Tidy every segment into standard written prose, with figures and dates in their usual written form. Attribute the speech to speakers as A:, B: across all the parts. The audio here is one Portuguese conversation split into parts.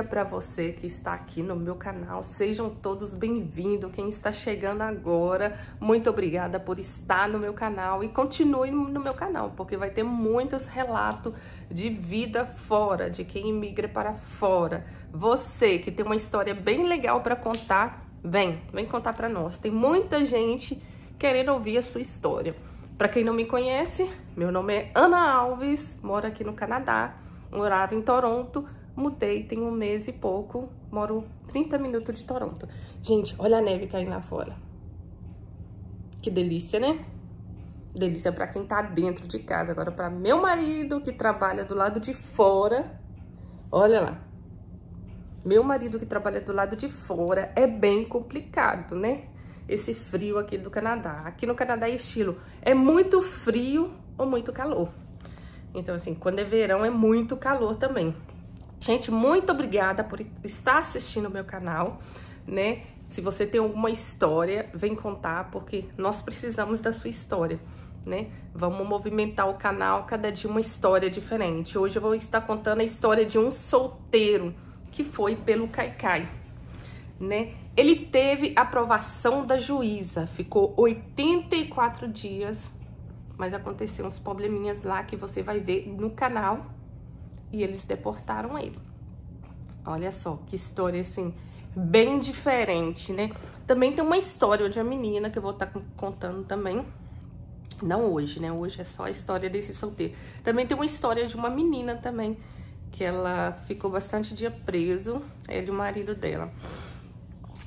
A: dia para você que está aqui no meu canal. Sejam todos bem-vindos. Quem está chegando agora, muito obrigada por estar no meu canal e continue no meu canal, porque vai ter muitos relatos de vida fora, de quem imigra para fora. Você que tem uma história bem legal para contar, vem contar para nós. Tem muita gente querendo ouvir a sua história. Para quem não me conhece, meu nome é Ana Alves, moro aqui no Canadá, morava em Toronto, mudei tem um mês e pouco, moro 30 minutos de Toronto. Gente, olha a neve caindo lá fora. Que delícia, né? Delícia para quem tá dentro de casa. Agora, para meu marido que trabalha do lado de fora, olha lá. Meu marido que trabalha do lado de fora é bem complicado, né? Esse frio aqui do Canadá. Aqui no Canadá é estilo, é muito frio ou muito calor. Então, assim, quando é verão é muito calor também. Gente, muito obrigada por estar assistindo o meu canal, né? Se você tem alguma história, vem contar, porque nós precisamos da sua história, né? Vamos movimentar o canal, cada dia uma história diferente. Hoje eu vou estar contando a história de um solteiro que foi pelo Kaikai, né? Ele teve aprovação da juíza, ficou 84 dias, mas aconteceu uns probleminhas lá que você vai ver no canal e eles deportaram ele. Olha só, que história assim, bem diferente, né? Também tem uma história de uma menina que eu vou estar contando também, não hoje, né? Hoje é só a história desse solteiro. Também tem uma história de uma menina também, que ela ficou bastante dia preso, ele e o marido dela.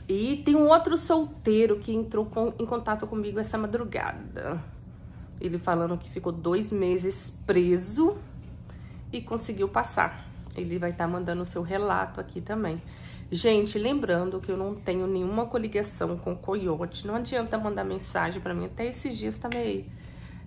A: E tem um outro solteiro que entrou em contato comigo essa madrugada. Ele falando que ficou 2 meses preso e conseguiu passar. Ele vai estar mandando o seu relato aqui também. Gente, lembrando que eu não tenho nenhuma coligação com coiote. Não adianta mandar mensagem pra mim. Até esses dias tá meio...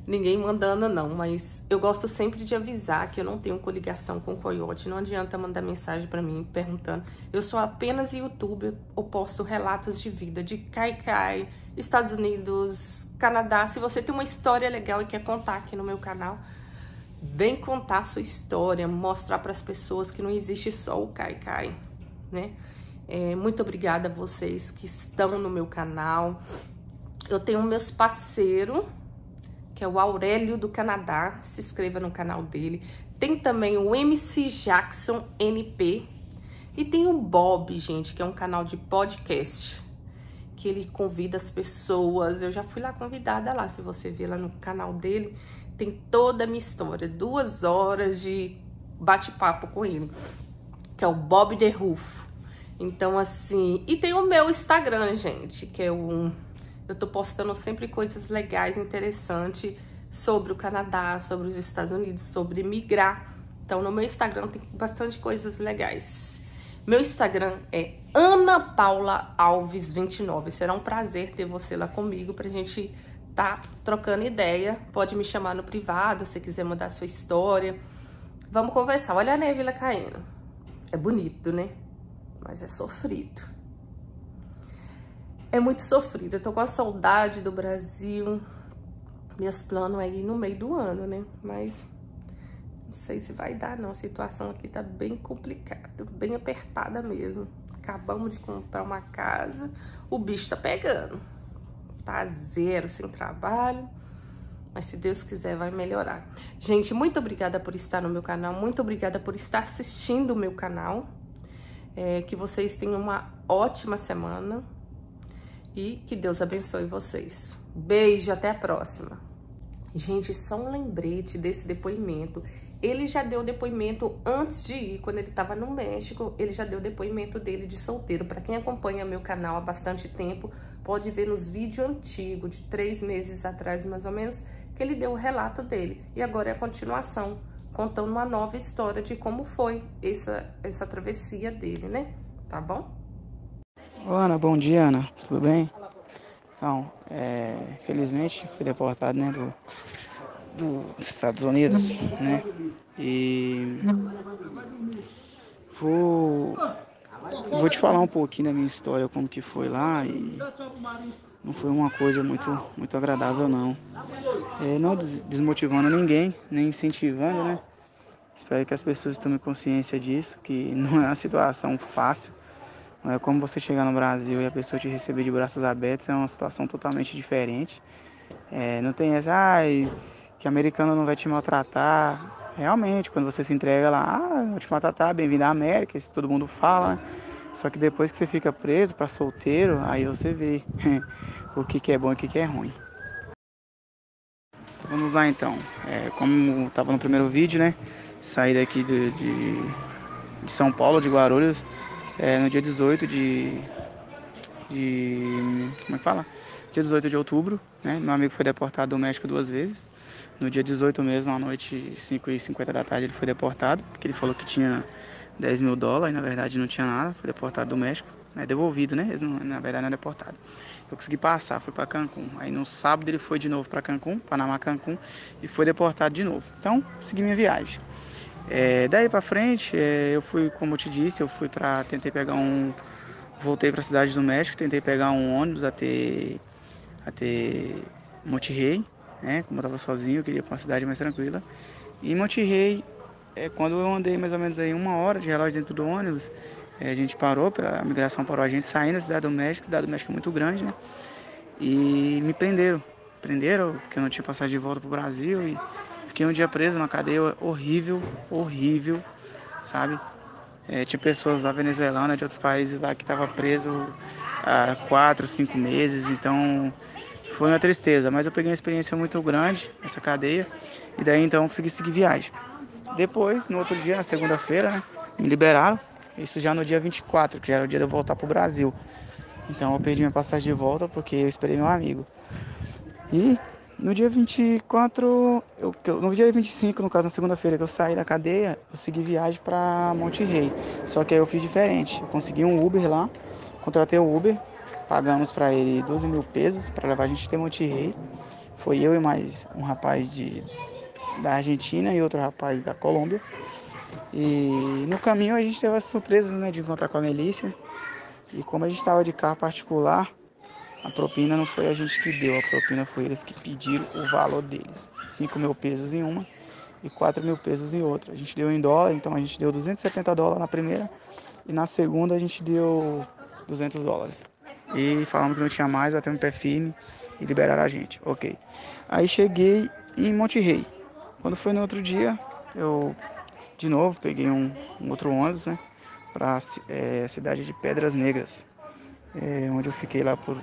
A: ninguém mandando não, mas eu gosto sempre de avisar que eu não tenho coligação com coiote. Não adianta mandar mensagem pra mim perguntando. Eu sou apenas youtuber, eu posto relatos de vida de Kaikai, Estados Unidos, Canadá. Se você tem uma história legal e quer contar aqui no meu canal, vem contar a sua história, mostrar para as pessoas que não existe só o Kaikai, né? Muito obrigada a vocês que estão no meu canal. Eu tenho meus parceiros, que é o Aurélio do Canadá, se inscreva no canal dele. Tem também o MC Jackson NP. E tem o Bob, gente, que é um canal de podcast, que ele convida as pessoas. Eu já fui lá convidada lá, se você ver lá no canal dele, tem toda a minha história. 2 horas de bate-papo com ele, que é o Bob The Roof. Então, assim... E tem o meu Instagram, gente, que é o... Eu tô postando sempre coisas legais, interessantes sobre o Canadá, sobre os Estados Unidos, sobre migrar. Então, no meu Instagram tem bastante coisas legais. Meu Instagram é Ana Paula Alves 29. Será um prazer ter você lá comigo pra gente tá trocando ideia. Pode me chamar no privado se quiser mandar sua história. Vamos conversar. Olha a neve lá caindo. É bonito, né? Mas é sofrido. É muito sofrido, eu tô com a saudade do Brasil. Meus planos é ir no meio do ano, né? Mas não sei se vai dar, não. A situação aqui tá bem complicada, bem apertada mesmo. Acabamos de comprar uma casa, o bicho tá pegando. Tá zero, sem trabalho. Mas se Deus quiser, vai melhorar. Gente, muito obrigada por estar no meu canal. Muito obrigada por estar assistindo o meu canal. Que vocês tenham uma ótima semana. E que Deus abençoe vocês. Beijo, até a próxima. Gente, só um lembrete desse depoimento. Ele já deu depoimento antes de ir, quando ele estava no México, ele já deu depoimento dele de solteiro. Para quem acompanha meu canal há bastante tempo, pode ver nos vídeos antigos, de 3 meses atrás, mais ou menos, que ele deu o relato dele. E agora é a continuação, contando uma nova história de como foi essa travessia dele, né? Tá bom?
B: Ô, Ana, bom dia, Ana. Tudo bem? Então, felizmente fui deportado, né, dos Estados Unidos, né? E vou te falar um pouquinho da minha história, como que foi lá, e não foi uma coisa muito agradável, não. Não desmotivando ninguém, nem incentivando, né? Espero que as pessoas tomem consciência disso, que não é uma situação fácil. Não é como você chegar no Brasil e a pessoa te receber de braços abertos, é uma situação totalmente diferente. Não tem essa, que americano não vai te maltratar. Realmente, quando você se entrega lá, vou te maltratar, bem-vindo à América, isso todo mundo fala, né? Só que depois que você fica preso para solteiro, aí você vê o que é bom e o que é ruim. Vamos lá então. Como estava no primeiro vídeo, né? Saí daqui de São Paulo, de Guarulhos, no dia 18 como é que fala? Dia 18 de outubro, né? Meu amigo foi deportado do México 2 vezes. No dia 18 mesmo, à noite, 5h50 da tarde, ele foi deportado, porque ele falou que tinha $10.000 e na verdade não tinha nada, foi deportado do México. Devolvido, né? Na verdade não é deportado. Eu consegui passar, fui para Cancún. Aí no sábado ele foi de novo para Cancún, Panamá, Cancún, e foi deportado de novo. Então, segui minha viagem. Daí para frente, eu fui, como eu te disse, tentei pegar voltei para a cidade do México, tentei pegar um ônibus até Monterrey, né? Como eu estava sozinho, eu queria ir para uma cidade mais tranquila. E em Monterrey, quando eu andei mais ou menos aí 1 hora de relógio dentro do ônibus, a gente parou, a migração parou a gente saindo da cidade do México. A cidade do México é muito grande, né? E me prenderam, porque eu não tinha passagem de volta pro Brasil e fiquei um dia preso na cadeia, horrível, sabe? Tinha pessoas lá venezuelanas, de outros países lá que estavam presos há 4, 5 meses, então foi uma tristeza, mas eu peguei uma experiência muito grande nessa cadeia e daí então eu consegui seguir viagem. Depois, no outro dia, na segunda-feira, né, me liberaram, isso já no dia 24, que já era o dia de eu voltar pro Brasil. Então eu perdi minha passagem de volta porque eu esperei meu amigo. E no dia 24, no dia 25, no caso na segunda-feira que eu saí da cadeia, eu segui viagem para Monterrey. Só que aí eu fiz diferente. Eu consegui um Uber lá, contratei o Uber, pagamos para ele 12 mil pesos para levar a gente até Monterrey. Foi eu e mais um rapaz da Argentina e outro rapaz da Colômbia. E no caminho a gente teve as surpresas, né, de encontrar com a Melícia. E como a gente estava de carro particular, a propina não foi a gente que deu, a propina foi eles que pediram o valor deles. 5 mil pesos em uma e 4 mil pesos em outra. A gente deu em dólar, então a gente deu $270 na primeira e na segunda a gente deu $200. E falamos que não tinha mais, batemos um pé firme e liberaram a gente. Ok. Aí cheguei em Monterrey. Quando foi no outro dia, eu de novo peguei um outro ônibus, né, para a cidade de Pedras Negras, onde eu fiquei lá por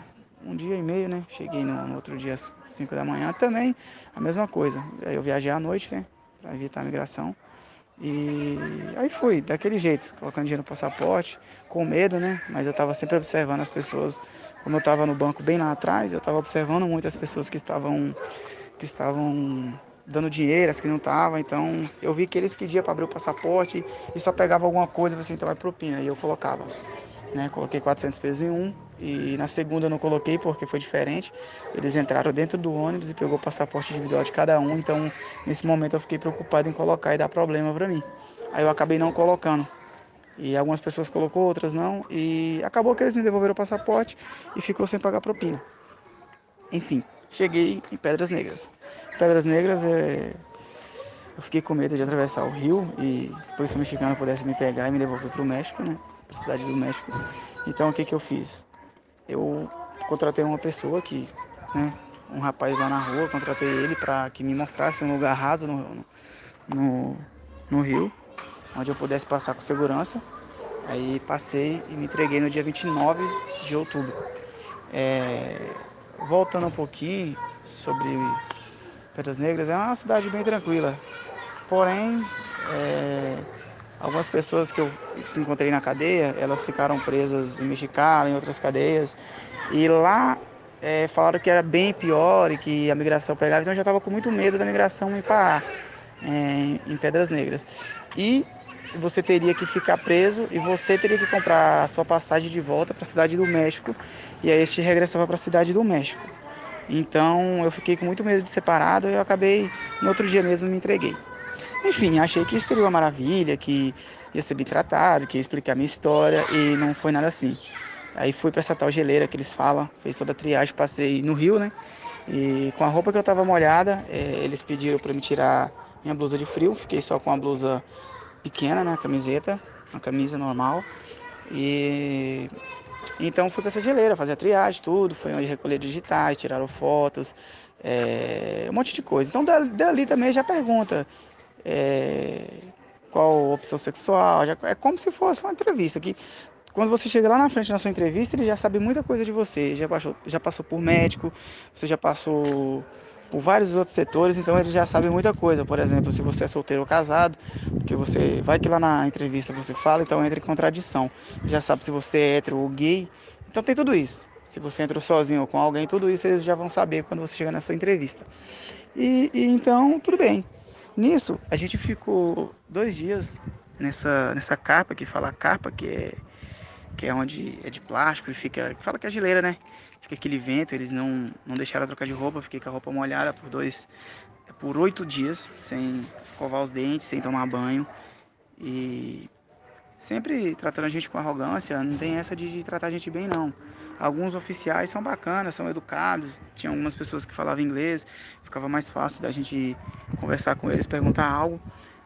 B: um dia e meio, né? Cheguei no outro dia às 5 da manhã, também a mesma coisa. Aí eu viajei à noite, né, para evitar a migração. E aí fui, daquele jeito, colocando dinheiro no passaporte, com medo, né? Mas eu estava sempre observando as pessoas, como eu estava no banco bem lá atrás, eu estava observando muito as pessoas que estavam dando dinheiro, as que não estavam. Então eu vi que eles pediam para abrir o passaporte e só pegava alguma coisa, assim, então vai propina, e eu colocava, né? Coloquei 400 pesos em um e na segunda eu não coloquei porque foi diferente. Eles entraram dentro do ônibus e pegou o passaporte individual de cada um, então nesse momento eu fiquei preocupado em colocar e dar problema para mim. Aí eu acabei não colocando. E algumas pessoas colocou, outras não, e acabou que eles me devolveram o passaporte e ficou sem pagar propina. Enfim, cheguei em Pedras Negras. Pedras Negras, eu fiquei com medo de atravessar o rio e a polícia mexicana pudesse me pegar e me devolver para o México, né? Para a cidade do México. Então o que eu fiz? Eu contratei uma pessoa que, né? Um rapaz lá na rua, contratei ele para que me mostrasse um lugar raso no rio, onde eu pudesse passar com segurança. Aí passei e me entreguei no dia 29 de outubro. Voltando um pouquinho sobre Pedras Negras, é uma cidade bem tranquila. Porém, algumas pessoas que eu encontrei na cadeia, elas ficaram presas em Mexicali, em outras cadeias. E lá falaram que era bem pior e que a migração pegava. Então eu já estava com muito medo da migração me parar em Pedras Negras. E você teria que ficar preso e você teria que comprar a sua passagem de volta para a cidade do México. E aí este regressava para a cidade do México. Então eu fiquei com muito medo de ser parado e eu acabei, no outro dia mesmo, me entreguei. Enfim, achei que seria uma maravilha, que ia ser bem tratado, que ia explicar a minha história e não foi nada assim. Aí fui para essa tal geleira que eles falam, fiz toda a triagem, passei no rio, né? E com a roupa que eu estava molhada, eles pediram para me tirar minha blusa de frio, fiquei só com a blusa pequena, né, camiseta, uma camisa normal. E então fui para essa geleira, fazer a triagem, tudo, foi onde recolher digitais, tiraram fotos, um monte de coisa. Então dali também já pergunta qual opção sexual, é como se fosse uma entrevista, que quando você chega lá na frente na sua entrevista, ele já sabe muita coisa de você, já passou por médico, você já passou por vários outros setores, então ele já sabe muita coisa. Por exemplo, se você é solteiro ou casado, porque você vai que lá na entrevista você fala, então entra em contradição. Já sabe se você é hétero ou gay, então tem tudo isso. Se você entrou sozinho ou com alguém, tudo isso eles já vão saber quando você chegar na sua entrevista. E então, tudo bem. Nisso, a gente ficou 2 dias nessa carpa, que fala carpa, que é onde é de plástico e fala que é geleira, né? Fica aquele vento, eles não deixaram eu trocar de roupa, fiquei com a roupa molhada por 8 dias, sem escovar os dentes, sem tomar banho. E sempre tratando a gente com arrogância, não tem essa de tratar a gente bem, não. Alguns oficiais são bacanas, são educados, tinha algumas pessoas que falavam inglês, ficava mais fácil da gente conversar com eles, perguntar algo.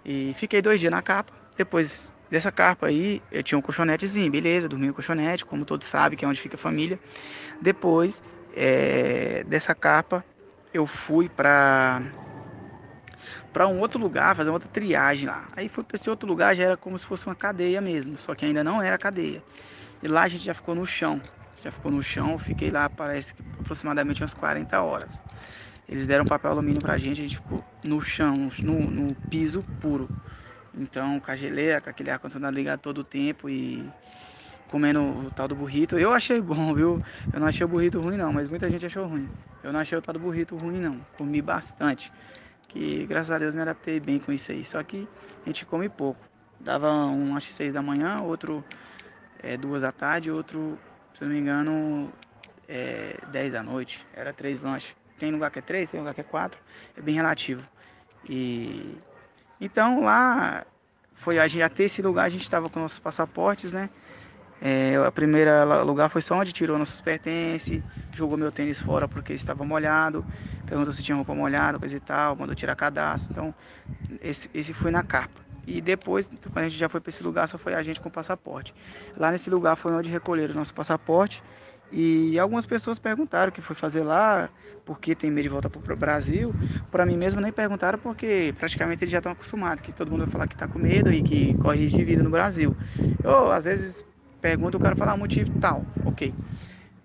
B: E fiquei 2 dias na capa. Depois dessa carpa aí, eu tinha um colchonetezinho, beleza, dormi no colchonete, como todos sabem, que é onde fica a família. Depois dessa carpa, eu fui para um outro lugar, fazer outra triagem lá. Aí fui para esse outro lugar, já era como se fosse uma cadeia mesmo, só que ainda não era cadeia. E lá a gente já ficou no chão. Fiquei lá, parece que aproximadamente umas 40 horas. Eles deram papel alumínio pra gente, a gente ficou no chão, no piso puro. Então, com a geleira, com aquele ar-condicionado ligado todo o tempo e comendo o tal do burrito. Eu achei bom, viu? Eu não achei o burrito ruim não, mas muita gente achou ruim. Eu não achei o tal do burrito ruim não, comi bastante. Que graças a Deus me adaptei bem com isso aí. Só que a gente come pouco. Dava um lanche 6 da manhã, outro 2 da tarde, outro, se não me engano, 10 da noite. Era 3 lanches. Tem lugar que é 3, tem lugar que é 4. É bem relativo. E então lá foi a gente até esse lugar, a gente estava com nossos passaportes, né? A primeira lugar foi só onde tirou nossos pertences, jogou meu tênis fora porque estava molhado, perguntou se tinha roupa molhada, coisa e tal, mandou tirar cadastro. Então esse foi na carpa. E depois, quando a gente já foi para esse lugar, só foi a gente com o passaporte. Lá nesse lugar foi onde recolheram o nosso passaporte. E algumas pessoas perguntaram o que foi fazer lá, porque tem medo de voltar para o Brasil. Para mim mesmo nem perguntaram, porque praticamente eles já estão acostumados, que todo mundo vai falar que está com medo e que corre risco de vida no Brasil. Eu, às vezes, pergunto, o cara fala motivo tal, ok.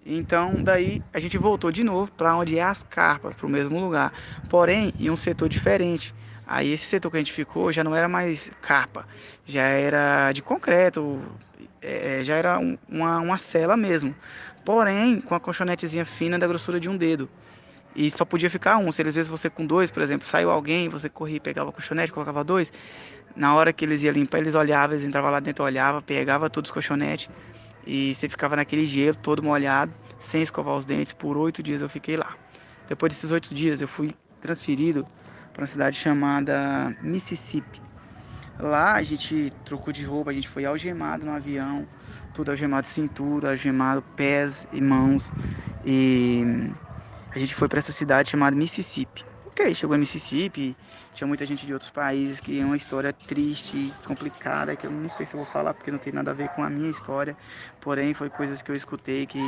B: Então, daí a gente voltou de novo para onde é as carpas, para o mesmo lugar, porém em um setor diferente. Aí esse setor que a gente ficou já não era mais carpa, já era de concreto, já era uma cela mesmo. Porém, com a colchonetezinha fina da grossura de um dedo. E só podia ficar um. Se às vezes você com 2, por exemplo, saiu alguém, você corria e pegava o colchonete, colocava 2. Na hora que eles iam limpar, eles olhavam, eles entravam lá dentro, olhavam, pegava todos os colchonetes. E você ficava naquele gelo todo molhado, sem escovar os dentes. Por 8 dias eu fiquei lá. Depois desses 8 dias eu fui transferido para uma cidade chamada Mississippi. Lá a gente trocou de roupa, a gente foi algemado no avião, tudo algemado cintura, algemado pés e mãos. E a gente foi para essa cidade chamada Mississippi. Ok, chegou em Mississippi, tinha muita gente de outros países, que é uma história triste, complicada, que eu não sei se eu vou falar porque não tem nada a ver com a minha história. Porém, foi coisas que eu escutei que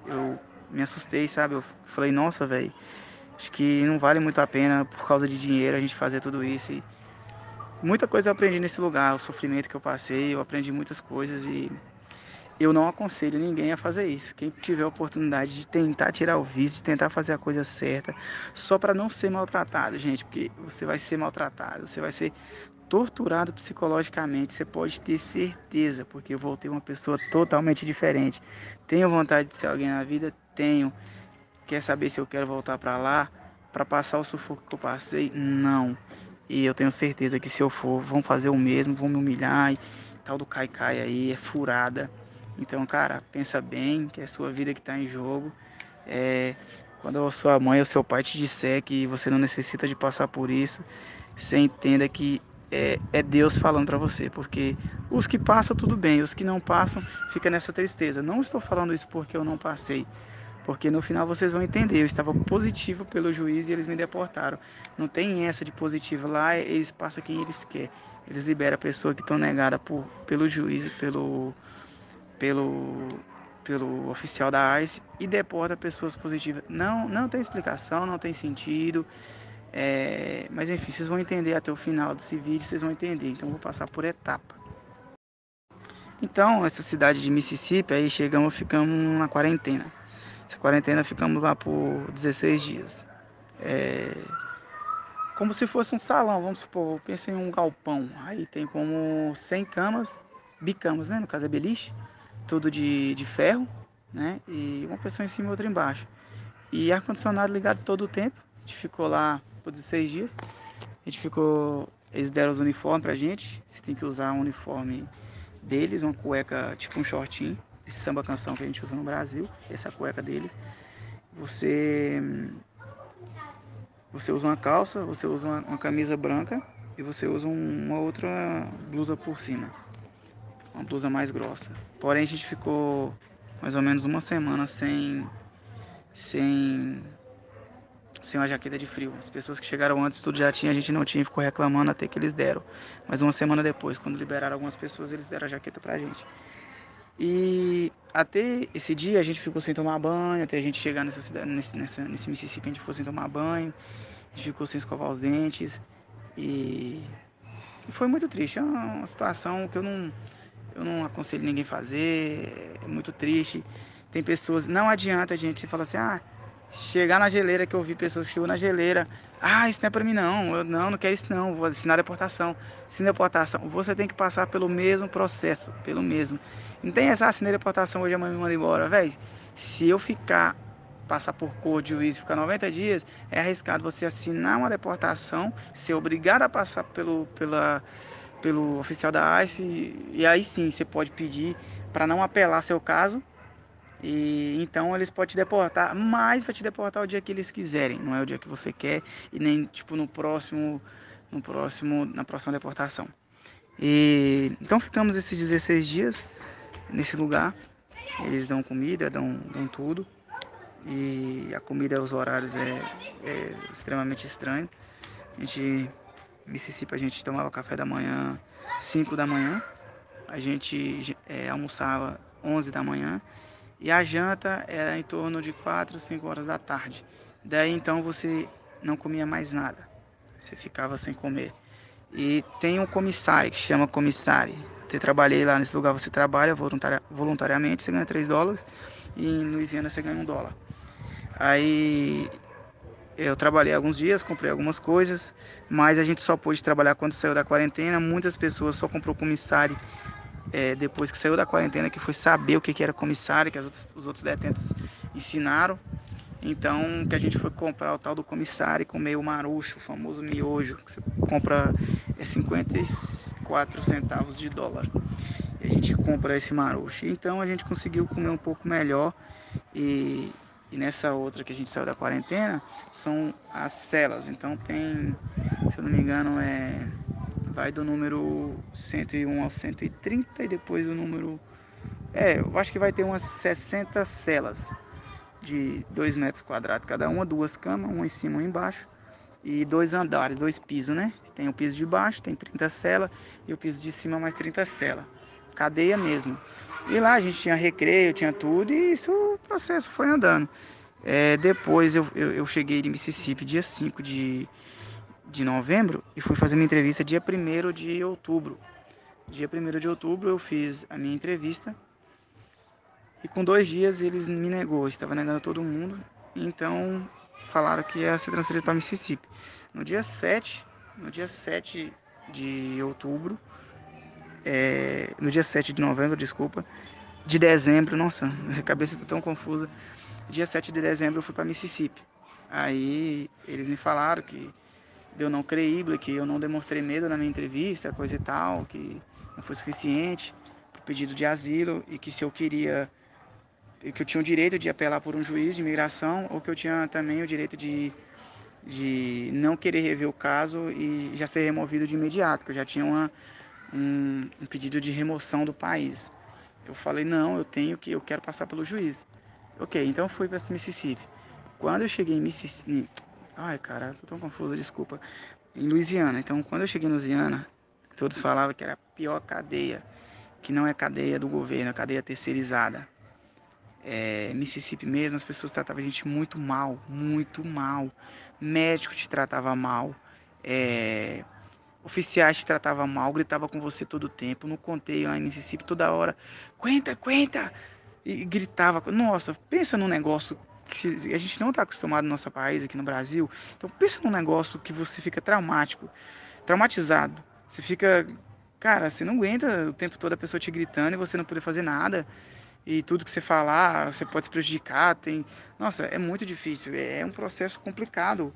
B: eu me assustei, sabe? Eu falei, nossa, velho, acho que não vale muito a pena por causa de dinheiro a gente fazer tudo isso. E muita coisa eu aprendi nesse lugar, o sofrimento que eu passei, eu aprendi muitas coisas e eu não aconselho ninguém a fazer isso. Quem tiver a oportunidade de tentar tirar o visto, de tentar fazer a coisa certa, só para não ser maltratado, gente, porque você vai ser maltratado, você vai ser torturado psicologicamente, você pode ter certeza, porque eu voltei uma pessoa totalmente diferente. Tenho vontade de ser alguém na vida? Tenho. Quer saber se eu quero voltar para lá, para passar o sufoco que eu passei? Não. E eu tenho certeza que se eu for, vão fazer o mesmo, vão me humilhar, e tal do cai-cai aí, é furada. Então, cara, pensa bem que é a sua vida que está em jogo. Quando a sua mãe ou seu pai te disser que você não necessita de passar por isso, você entenda que é Deus falando para você. Porque os que passam, tudo bem. Os que não passam, fica nessa tristeza. Não estou falando isso porque eu não passei. Porque no final vocês vão entender, eu estava positivo pelo juiz e eles me deportaram. Não tem essa de positivo lá, eles passam quem eles querem. Eles liberam a pessoa que estão negada pelo juiz, pelo oficial da ICE e deporta pessoas positivas. Não tem explicação, não tem sentido. Mas enfim, vocês vão entender até o final desse vídeo, vocês vão entender. Então eu vou passar por etapa. Então, essa cidade de Mississippi, aí ficamos na quarentena. Essa quarentena ficamos lá por 16 dias. Como se fosse um salão, vamos supor, pensa em um galpão. Aí tem como 100 camas, bicamas, né? No caso é beliche, tudo de ferro, né? E uma pessoa em cima e outra embaixo. E ar-condicionado ligado todo o tempo. A gente ficou lá por 16 dias. Eles deram os uniformes pra gente. Você tem que usar um uniforme deles, uma cueca, tipo um shortinho. Esse samba canção que a gente usa no Brasil. Essa cueca deles. Você usa uma calça, você usa uma camisa branca e você usa uma outra blusa por cima. Uma blusa mais grossa. Porém, a gente ficou mais ou menos uma semana sem uma jaqueta de frio. As pessoas que chegaram antes, tudo já tinha, a gente não tinha, ficou reclamando até que eles deram. Mas uma semana depois, quando liberaram algumas pessoas, eles deram a jaqueta pra gente. E até esse dia a gente ficou sem tomar banho, até a gente chegar nessa cidade, nesse Mississippi, a gente ficou sem tomar banho, a gente ficou sem escovar os dentes. E foi muito triste, é uma situação que eu não aconselho ninguém fazer, é muito triste. Tem pessoas, não adianta a gente falar assim, chegar na geleira, que eu vi pessoas que chegou na geleira, isso não é pra mim não, eu não quero isso não, vou assinar deportação. Assinar deportação, você tem que passar pelo mesmo processo, pelo mesmo. Não tem essa, assinei deportação, hoje amanhã me manda embora, velho. Se eu passar por cor de juiz e ficar 90 dias, é arriscado você assinar uma deportação, ser obrigado a passar pelo oficial da ICE, e aí sim você pode pedir para não apelar seu caso. E então eles podem te deportar, mas vai te deportar o dia que eles quiserem, não é o dia que você quer e nem tipo na próxima deportação. E então ficamos esses 16 dias nesse lugar. Eles dão comida, dão tudo. E a comida, os horários é extremamente estranho. Em Mississippi a gente tomava café da manhã 5 da manhã, a gente almoçava 11 da manhã e a janta era em torno de 4, 5 horas da tarde. Daí então você não comia mais nada, você ficava sem comer. E tem um comissário que chama comissário. Eu trabalhei lá nesse lugar, você trabalha voluntariamente, você ganha $3 e em Louisiana você ganha $1. Aí eu trabalhei alguns dias, comprei algumas coisas, mas a gente só pôde trabalhar quando saiu da quarentena. Muitas pessoas só comprou comissário depois que saiu da quarentena, que foi saber o que era comissário, que os outros detentos ensinaram. Então, que a gente foi comprar o tal do comissário e comer o marucho, o famoso miojo, que você compra 54 centavos de dólar. E a gente compra esse marucho. Então, a gente conseguiu comer um pouco melhor. E nessa outra que a gente saiu da quarentena, são as celas. Então, tem, se eu não me engano, vai do número 101 ao 130 e depois o número... eu acho que vai ter umas 60 celas de 2 metros quadrados cada uma, 2 camas, uma em cima e uma embaixo, e 2 andares, 2 pisos, né? Tem o piso de baixo, tem 30 celas, e o piso de cima mais 30 celas. Cadeia mesmo. E lá a gente tinha recreio, tinha tudo, e isso, o processo foi andando. Depois eu cheguei em Mississippi dia 5 de novembro e fui fazer minha entrevista dia 1º de outubro. Dia 1º de outubro eu fiz a minha entrevista e com 2 dias eles me negou, estava negando a todo mundo, então falaram que ia ser transferido para Mississippi. No dia 7 de outubro, no dia 7 de novembro, desculpa, de dezembro, nossa, a cabeça está tão confusa. Dia 7 de dezembro eu fui para Mississippi. Aí eles me falaram que deu não creíble, que eu não demonstrei medo na minha entrevista, coisa e tal, que não foi suficiente para o pedido de asilo e que se eu queria, que eu tinha o direito de apelar por um juiz de imigração ou que eu tinha também o direito de não querer rever o caso e já ser removido de imediato, que eu já tinha um pedido de remoção do país. Eu falei, não, eu quero passar pelo juiz. Ok, então eu fui para Mississippi. Quando eu cheguei em Mississippi... Ai, cara, tô tão confuso, desculpa. Em Louisiana. Então, quando eu cheguei em Louisiana, todos falavam que era a pior cadeia, que não é cadeia do governo, é cadeia terceirizada. Mississippi mesmo, as pessoas tratavam a gente muito mal, muito mal. Médico te tratava mal, oficiais te tratavam mal, gritava com você todo o tempo. No conteio lá em Mississippi, toda hora, aguenta, aguenta! E gritava. Nossa, pensa num negócio que a gente não está acostumado no nosso país, aqui no Brasil. Então pensa num negócio que você fica traumatizado. Você fica, cara, você não aguenta o tempo todo a pessoa te gritando e você não poder fazer nada. E tudo que você falar, você pode se prejudicar. Nossa, é muito difícil. É um processo complicado.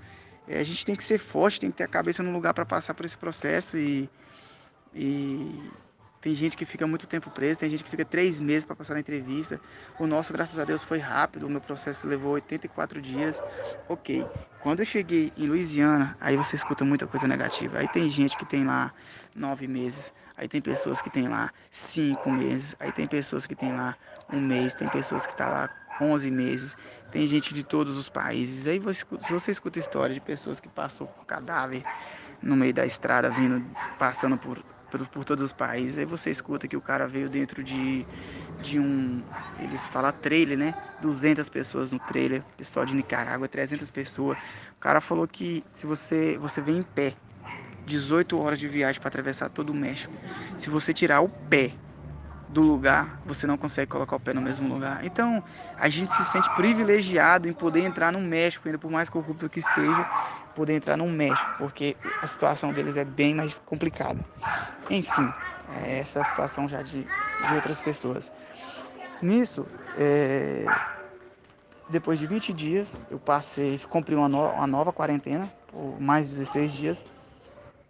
B: A gente tem que ser forte, tem que ter a cabeça no lugar para passar por esse processo e tem gente que fica muito tempo preso, tem gente que fica 3 meses para passar na entrevista. O nosso, graças a Deus, foi rápido. O meu processo levou 84 dias. Ok. Quando eu cheguei em Louisiana, aí você escuta muita coisa negativa. Aí tem gente que tem lá 9 meses. Aí tem pessoas que tem lá 5 meses. Aí tem pessoas que tem lá 1 mês. Tem pessoas que tá lá 11 meses. Tem gente de todos os países. Aí você escuta história de pessoas que passou por cadáver no meio da estrada, passando por todos os países. Aí você escuta que o cara veio dentro de um, eles falam trailer, né? 200 pessoas no trailer, pessoal de Nicarágua, 300 pessoas. O cara falou que se você vem em pé, 18 horas de viagem para atravessar todo o México. Se você tirar o pé do lugar, você não consegue colocar o pé no mesmo lugar. Então, a gente se sente privilegiado em poder entrar no México, ainda por mais corrupto que seja, poder entrar no México, porque a situação deles é bem mais complicada. Enfim, essa é a situação já de outras pessoas. Nisso, depois de 20 dias, eu cumpri uma nova quarentena, por mais 16 dias.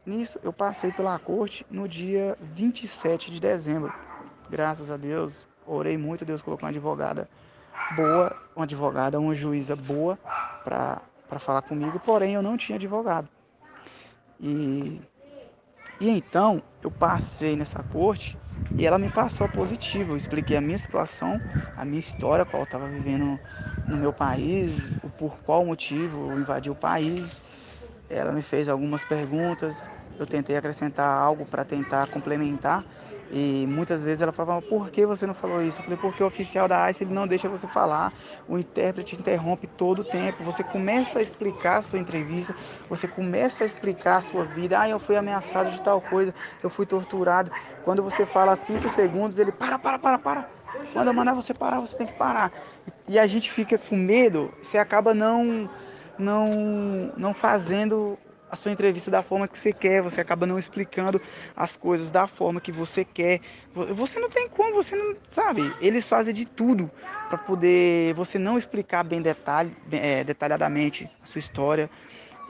B: Nisso, eu passei pela corte no dia 27 de dezembro. Graças a Deus, orei muito, Deus colocou uma advogada boa, uma juíza boa para falar comigo, porém eu não tinha advogado. E então eu passei nessa corte e ela me passou a positiva. Eu expliquei a minha situação, a minha história, qual eu estava vivendo no meu país, por qual motivo eu invadi o país. Ela me fez algumas perguntas, eu tentei acrescentar algo para tentar complementar. E muitas vezes ela falava, por que você não falou isso? Eu falei, porque o oficial da ICE ele não deixa você falar, o intérprete interrompe todo o tempo, você começa a explicar a sua entrevista, você começa a explicar a sua vida, eu fui ameaçado de tal coisa, eu fui torturado. Quando você fala 5 segundos, ele para. Quando eu mandar você parar, você tem que parar. E a gente fica com medo, você acaba não fazendo a sua entrevista da forma que você quer, você acaba não explicando as coisas da forma que você quer. Você não tem como, você não sabe. Eles fazem de tudo para poder você não explicar bem detalhadamente a sua história.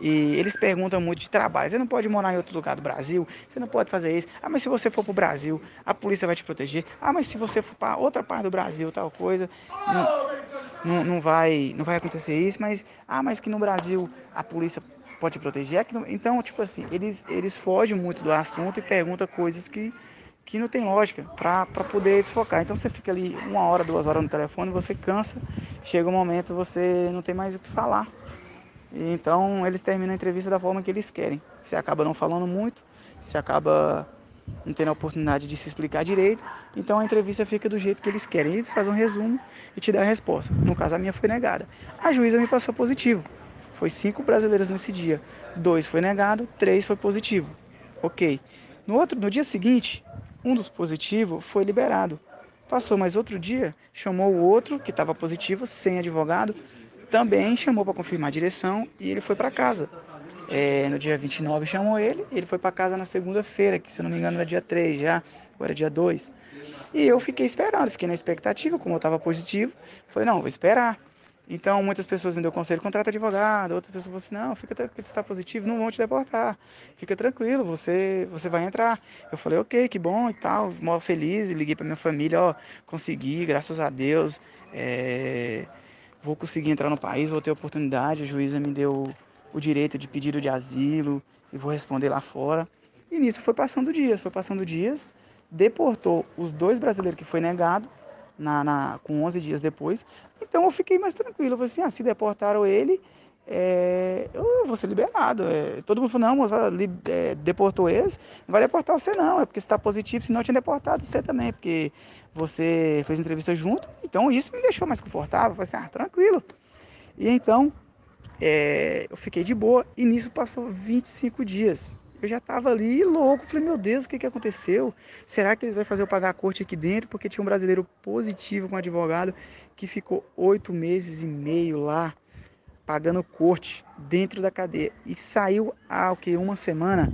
B: E eles perguntam muito de trabalho. Você não pode morar em outro lugar do Brasil, você não pode fazer isso. Mas se você for para o Brasil, a polícia vai te proteger. Mas se você for para outra parte do Brasil, tal coisa, não vai acontecer isso. Mas que no Brasil a polícia pode te proteger. Então, tipo assim, eles fogem muito do assunto e perguntam coisas que não tem lógica para poder desfocar. Então você fica ali 1 hora, 2 horas no telefone, você cansa, chega um momento você não tem mais o que falar. Então eles terminam a entrevista da forma que eles querem. Você acaba não falando muito, você acaba não tendo a oportunidade de se explicar direito, então a entrevista fica do jeito que eles querem. Eles fazem um resumo e te dão a resposta. No caso, a minha foi negada. A juíza me passou positivo. Foi 5 brasileiros nesse dia. 2 foi negado, 3 foi positivo. Ok. No dia seguinte, um dos positivos foi liberado. Passou mais outro dia, chamou o outro, que estava positivo, sem advogado, também chamou para confirmar a direção e ele foi para casa. No dia 29 chamou ele foi para casa na segunda-feira, que se eu não me engano era dia 3 já, agora é dia 2. E eu fiquei esperando, fiquei na expectativa, como eu estava positivo, falei, não, vou esperar. Então, muitas pessoas me deu conselho, contrata advogado, outras pessoas falaram assim, não, fica tranquilo, você está positivo, não vão te deportar, fica tranquilo, você vai entrar. Eu falei, ok, que bom e tal, mó feliz, e liguei para minha família, consegui, graças a Deus, vou conseguir entrar no país, vou ter oportunidade, a juíza me deu o direito de pedido de asilo e vou responder lá fora. E nisso foi passando dias, deportou os 2 brasileiros que foi negado, com 11 dias depois. Então eu fiquei mais tranquilo. Eu falei assim, se deportaram ele, eu vou ser liberado. Todo mundo falou, não, moça, deportou eles, não vai deportar você não, é porque você está positivo, senão eu tinha deportado você também, porque você fez entrevista junto. Então isso me deixou mais confortável. Eu falei assim, tranquilo. E então eu fiquei de boa e nisso passou 25 dias. Eu já estava ali louco, falei, meu Deus, o que aconteceu? Será que eles vão fazer eu pagar a corte aqui dentro? Porque tinha um brasileiro positivo com um advogado que ficou 8 meses e meio lá, pagando corte dentro da cadeia. E saiu há uma semana.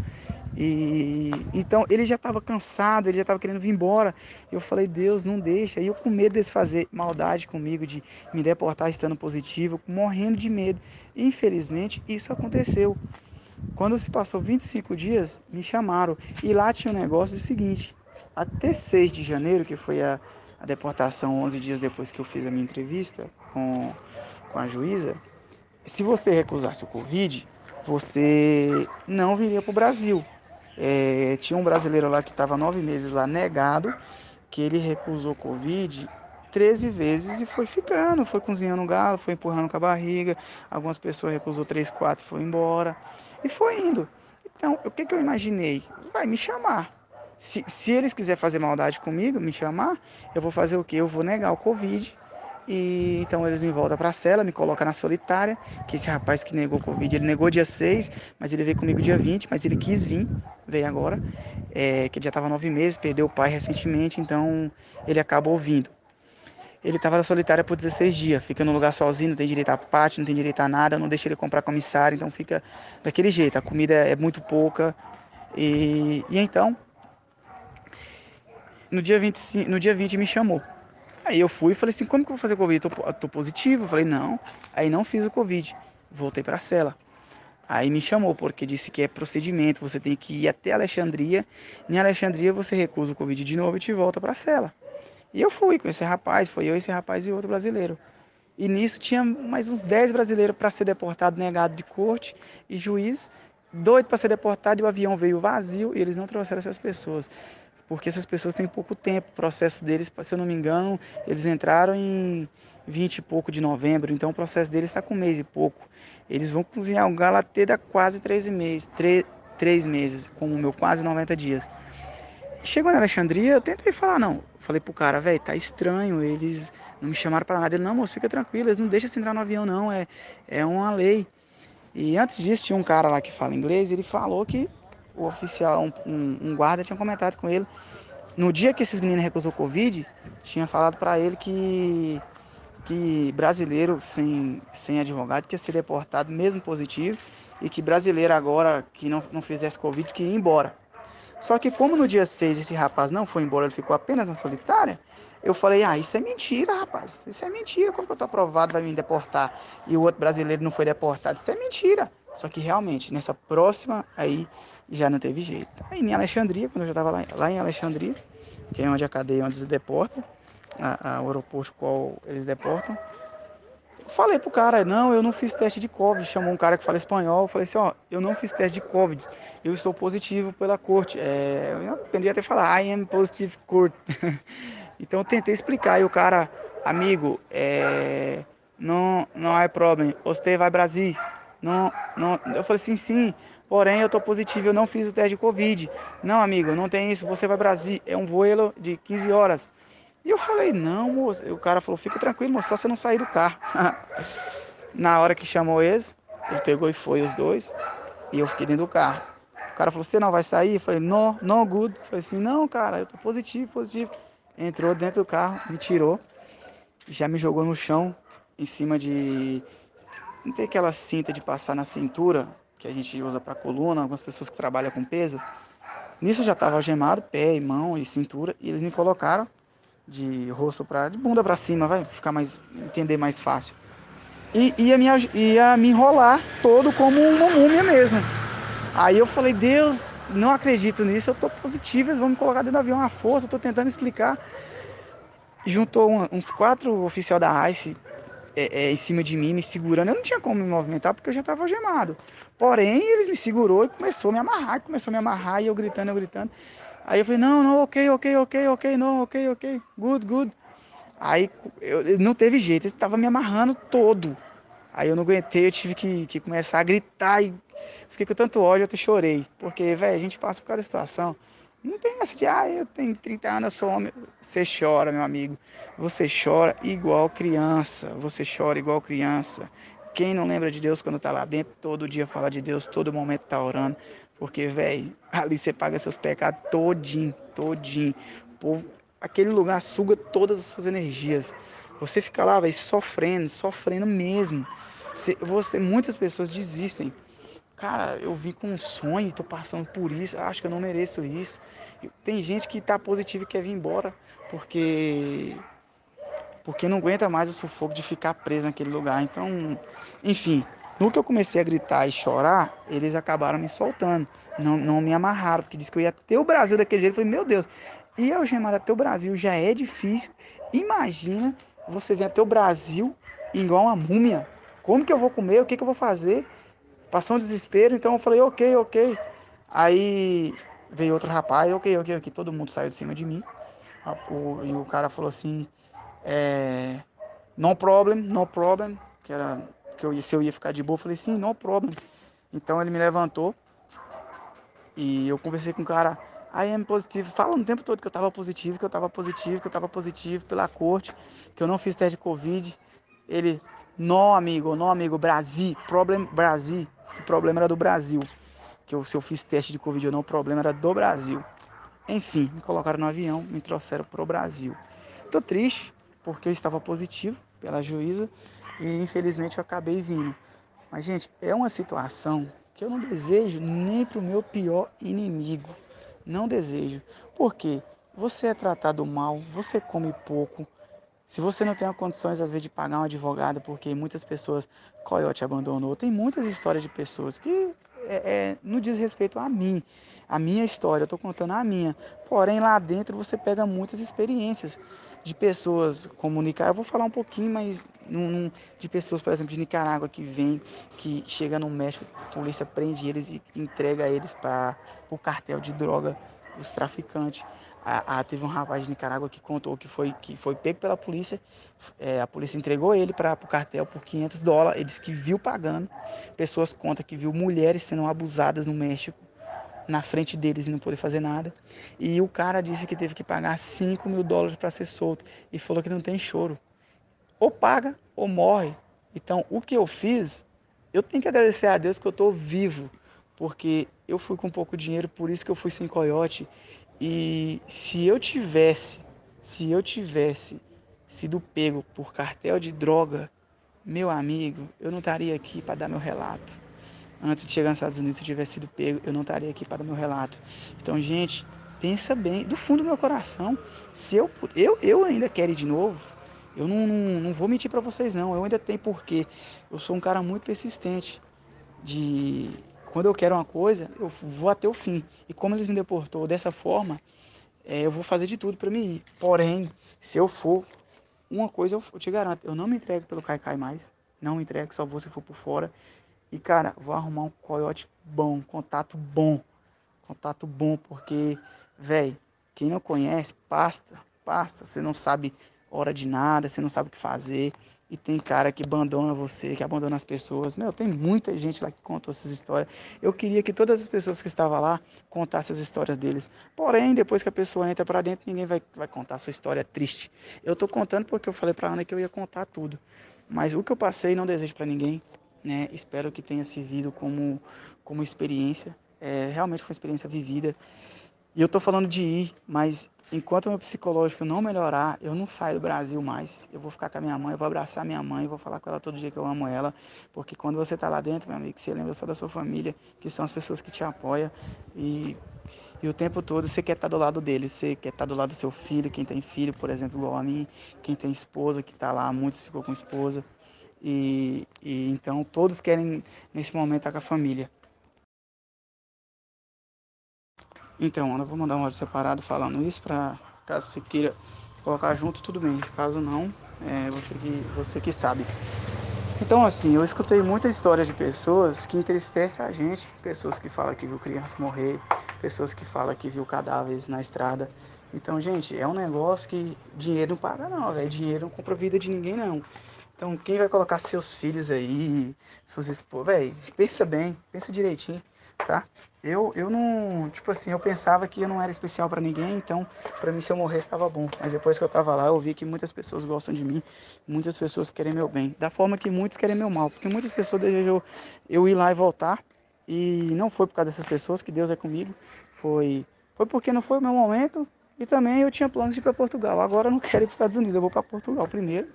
B: E então ele já estava cansado, ele já estava querendo vir embora. Eu falei, Deus, não deixa. E eu com medo deles fazer maldade comigo, de me deportar estando positivo, morrendo de medo. Infelizmente, isso aconteceu. Quando se passou 25 dias, me chamaram. E lá tinha um negócio do seguinte: até 6 de janeiro, que foi a deportação, 11 dias depois que eu fiz a minha entrevista com a juíza, se você recusasse o Covid, você não viria para o Brasil. Tinha um brasileiro lá que estava 9 meses lá negado, que ele recusou o Covid 13 vezes e foi ficando, foi cozinhando o galo, foi empurrando com a barriga. Algumas pessoas recusou 3, 4 e foi embora. E foi indo. Então, o que eu imaginei? Vai me chamar. Se eles quiserem fazer maldade comigo, me chamar, eu vou fazer o quê? Eu vou negar o Covid. E então eles me voltam para a cela, me colocam na solitária, que esse rapaz que negou o Covid, ele negou dia 6, mas ele veio comigo dia 20, mas ele quis vir, veio agora, que ele já estava 9 meses, perdeu o pai recentemente, então ele acabou vindo. Ele estava na solitária por 16 dias, fica no lugar sozinho, não tem direito a pátio, não tem direito a nada, não deixa ele comprar comissário, então fica daquele jeito, a comida é muito pouca. E então, no dia 20 me chamou. Aí eu fui e falei assim, como que eu vou fazer o Covid? Tô positivo. Eu falei, não. Aí não fiz o Covid. Voltei para a cela. Aí me chamou, porque disse que é procedimento, você tem que ir até Alexandria. Em Alexandria você recusa o Covid de novo e te volta para a cela. E eu fui com esse rapaz, foi eu, esse rapaz e outro brasileiro. E nisso tinha mais uns 10 brasileiros para ser deportado, negado de corte e juiz, doido para ser deportado, e o avião veio vazio e eles não trouxeram essas pessoas. Porque essas pessoas têm pouco tempo, o processo deles, se eu não me engano, eles entraram em 20 e pouco de novembro, então o processo deles está com 1 mês e pouco. Eles vão cozinhar o galo até dar quase 3 meses, 3 meses, como o meu quase 90 dias. Chegou na Alexandria, eu tentei falar, não. Falei pro cara, velho, tá estranho, eles não me chamaram para nada. Ele, não, moço, fica tranquilo, eles não deixam você entrar no avião, não, é uma lei. E antes disso, tinha um cara lá que fala inglês, ele falou que o oficial, um guarda, tinha comentado com ele. No dia que esses meninos recusou o Covid, tinha falado para ele que brasileiro sem advogado ia ser deportado, mesmo positivo, e que brasileiro agora que não fizesse Covid, que ia embora. Só que como no dia 6 esse rapaz não foi embora, ele ficou apenas na solitária, eu falei, isso é mentira, rapaz, isso é mentira, como que eu tô aprovado, vai me deportar, e o outro brasileiro não foi deportado, isso é mentira. Só que realmente, nessa próxima, aí já não teve jeito. Aí em Alexandria, quando eu já estava lá em Alexandria, que é onde a cadeia onde eles deportam, o aeroporto qual eles deportam, falei pro cara, não, eu não fiz teste de Covid. Chamou um cara que fala espanhol, falei assim, eu não fiz teste de Covid, eu estou positivo pela corte. Eu aprendi até a falar, I am positive court. Então eu tentei explicar, e o cara, amigo, não há problema, você vai Brasil. Não, eu falei assim, sim, porém eu estou positivo, eu não fiz o teste de Covid. Não, amigo, não tem isso, você vai Brasil, é um voo de 15 horas. E eu falei, não, moço. E o cara falou, fica tranquilo, moço, só você não sair do carro. Na hora que chamou eles, ele pegou e foi os dois, e eu fiquei dentro do carro. O cara falou, você não vai sair? Eu falei, no good. Eu falei assim, não, cara, eu tô positivo. Entrou dentro do carro, me tirou, já me jogou no chão, em cima de... Não tem aquela cinta de passar na cintura, que a gente usa pra coluna, algumas pessoas que trabalham com peso. Nisso eu já tava algemado, pé e mão e cintura, e eles me colocaram de bunda pra cima, vai ficar entender mais fácil. E ia me enrolar todo como uma múmia mesmo. Aí eu falei, Deus, não acredito nisso, eu tô positivo, eles vão me colocar dentro do avião à força, eu tô tentando explicar. Juntou uns 4 oficiais da ICE em cima de mim, me segurando. Eu não tinha como me movimentar porque eu já estava algemado. Porém, eles me segurou e começou a me amarrar, e eu gritando. Aí eu falei, não, ok, não, ok, good. Aí não teve jeito, ele estava me amarrando todo. Aí eu não aguentei, eu tive que começar a gritar e fiquei com tanto ódio, eu até chorei. Porque, velho, a gente passa por cada situação. Não tem essa de, eu tenho 30 anos, eu sou homem. Você chora, meu amigo. Você chora igual criança. Você chora igual criança. Quem não lembra de Deus quando tá lá dentro, todo dia fala de Deus, todo momento tá orando. Porque, velho, ali você paga seus pecados todinho, todinho. O povo, aquele lugar suga todas as suas energias. Você fica lá, velho, sofrendo, sofrendo mesmo. Muitas pessoas desistem. Cara, eu vim com um sonho, tô passando por isso, acho que eu não mereço isso. Tem gente que tá positivo e quer vir embora porque não aguenta mais o sufoco de ficar preso naquele lugar. Então, enfim, no que eu comecei a gritar e chorar, eles acabaram me soltando. Não me amarraram, porque disse que eu ia ter o Brasil daquele jeito. Eu falei, meu Deus, ir algemado até o Brasil já é difícil. Imagina você vir até o Brasil igual uma múmia. Como que eu vou comer? O que eu vou fazer? Passou um desespero, então eu falei, ok. Aí veio outro rapaz, ok. Todo mundo saiu de cima de mim. E o cara falou assim, no problem, que era que se eu ia ficar de boa, eu falei, sim, no problem. Então ele me levantou e eu conversei com o cara, I am positivo, falando o tempo todo que eu tava positivo pela corte, que eu não fiz teste de Covid. Ele, não amigo, Brasil, Brasil. O problema era do Brasil. Se eu fiz teste de Covid ou não, o problema era do Brasil. Enfim, me colocaram no avião, me trouxeram pro Brasil. Tô triste, porque eu estava positivo pela juíza e infelizmente eu acabei vindo. Mas, gente, é uma situação que eu não desejo nem pro meu pior inimigo. Não desejo. Por quê? Você é tratado mal, você come pouco. Se você não tem condições, às vezes, de pagar um advogado, porque muitas pessoas, Coyote abandonou, tem muitas histórias de pessoas que não diz respeito a minha história, eu estou contando a minha. Porém, lá dentro você pega muitas experiências de pessoas comunicar. Eu vou falar um pouquinho, mas de pessoas, por exemplo, de Nicarágua que chega no México, a polícia prende eles e entrega eles para o cartel de droga, os traficantes. Teve um rapaz de Nicarágua que contou que foi pego pela polícia. A polícia entregou ele para o cartel por $500. Ele disse que viu pagando. Pessoas contam que viu mulheres sendo abusadas no México na frente deles e não poder fazer nada. E o cara disse que teve que pagar $5.000 para ser solto. E falou que não tem choro. Ou paga ou morre. Então, o que eu fiz, eu tenho que agradecer a Deus que eu estou vivo. Porque eu fui com pouco dinheiro, por isso que eu fui sem coiote. E se eu tivesse sido pego por cartel de droga, meu amigo, eu não estaria aqui para dar meu relato. Antes de chegar nos Estados Unidos, se eu tivesse sido pego, eu não estaria aqui para dar meu relato. Então, gente, pensa bem, do fundo do meu coração, se eu ainda quero ir de novo, eu não vou mentir para vocês não, eu ainda tenho porquê. Eu sou um cara muito persistente quando eu quero uma coisa, eu vou até o fim. E como eles me deportou dessa forma, eu vou fazer de tudo para me ir. Porém, se eu for, uma coisa eu te garanto, eu não me entrego pelo Caicai mais. Não me entrego, só vou se for por fora. E, cara, vou arrumar um coiote bom, contato bom. Contato bom, porque, velho, quem não conhece, pasta. Você não sabe hora de nada, você não sabe o que fazer. E tem cara que abandona você, que abandona as pessoas. Meu, tem muita gente lá que contou essas histórias. Eu queria que todas as pessoas que estavam lá contassem as histórias deles. Porém, depois que a pessoa entra pra dentro, ninguém vai contar a sua história triste. Eu tô contando porque eu falei pra Ana que eu ia contar tudo. Mas o que eu passei não desejo pra ninguém, né? Espero que tenha servido como experiência. Realmente foi uma experiência vivida. E eu tô falando de ir, mas enquanto o meu psicológico não melhorar, eu não saio do Brasil mais. Eu vou ficar com a minha mãe, eu vou abraçar minha mãe, vou falar com ela todo dia que eu amo ela. Porque quando você tá lá dentro, meu amigo, você lembra só da sua família, que são as pessoas que te apoiam. E o tempo todo você quer estar do lado deles, você quer estar do lado do seu filho, quem tem filho, por exemplo, igual a mim, quem tem esposa, que tá lá, muitos ficou com esposa. E então todos querem, nesse momento, estar com a família. Então, Ana, eu vou mandar um áudio separado falando isso para caso você queira colocar junto, tudo bem. Caso não, você que sabe. Então, assim, eu escutei muita história de pessoas que entristecem a gente. Pessoas que falam que viu criança morrer, pessoas que falam que viu cadáveres na estrada. Então, gente, é um negócio que dinheiro não paga não, velho. Dinheiro não compra a vida de ninguém, não. Então, quem vai colocar seus filhos aí, suas esposas, velho, pensa bem, pensa direitinho, tá? Eu não, tipo assim, eu pensava que eu não era especial pra ninguém, então pra mim se eu morresse estava bom. Mas depois que eu tava lá, eu vi que muitas pessoas gostam de mim, muitas pessoas querem meu bem, da forma que muitos querem meu mal, porque muitas pessoas desejam eu ir lá e voltar, e não foi por causa dessas pessoas que Deus é comigo, foi porque não foi o meu momento, e também eu tinha planos de ir para Portugal. Agora eu não quero ir para os Estados Unidos, eu vou para Portugal primeiro.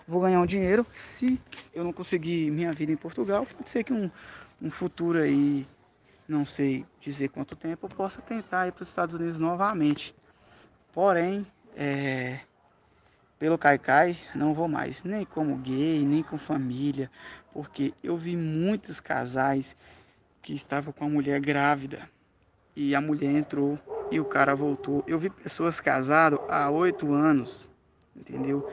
B: Vou ganhar um dinheiro. Se eu não conseguir minha vida em Portugal, pode ser que um futuro aí, não sei dizer quanto tempo, eu possa tentar ir para os Estados Unidos novamente. Porém, pelo Caicai, não vou mais. Nem como gay, nem com família. Porque eu vi muitos casais que estavam com a mulher grávida. E a mulher entrou e o cara voltou. Eu vi pessoas casadas há 8 anos, entendeu?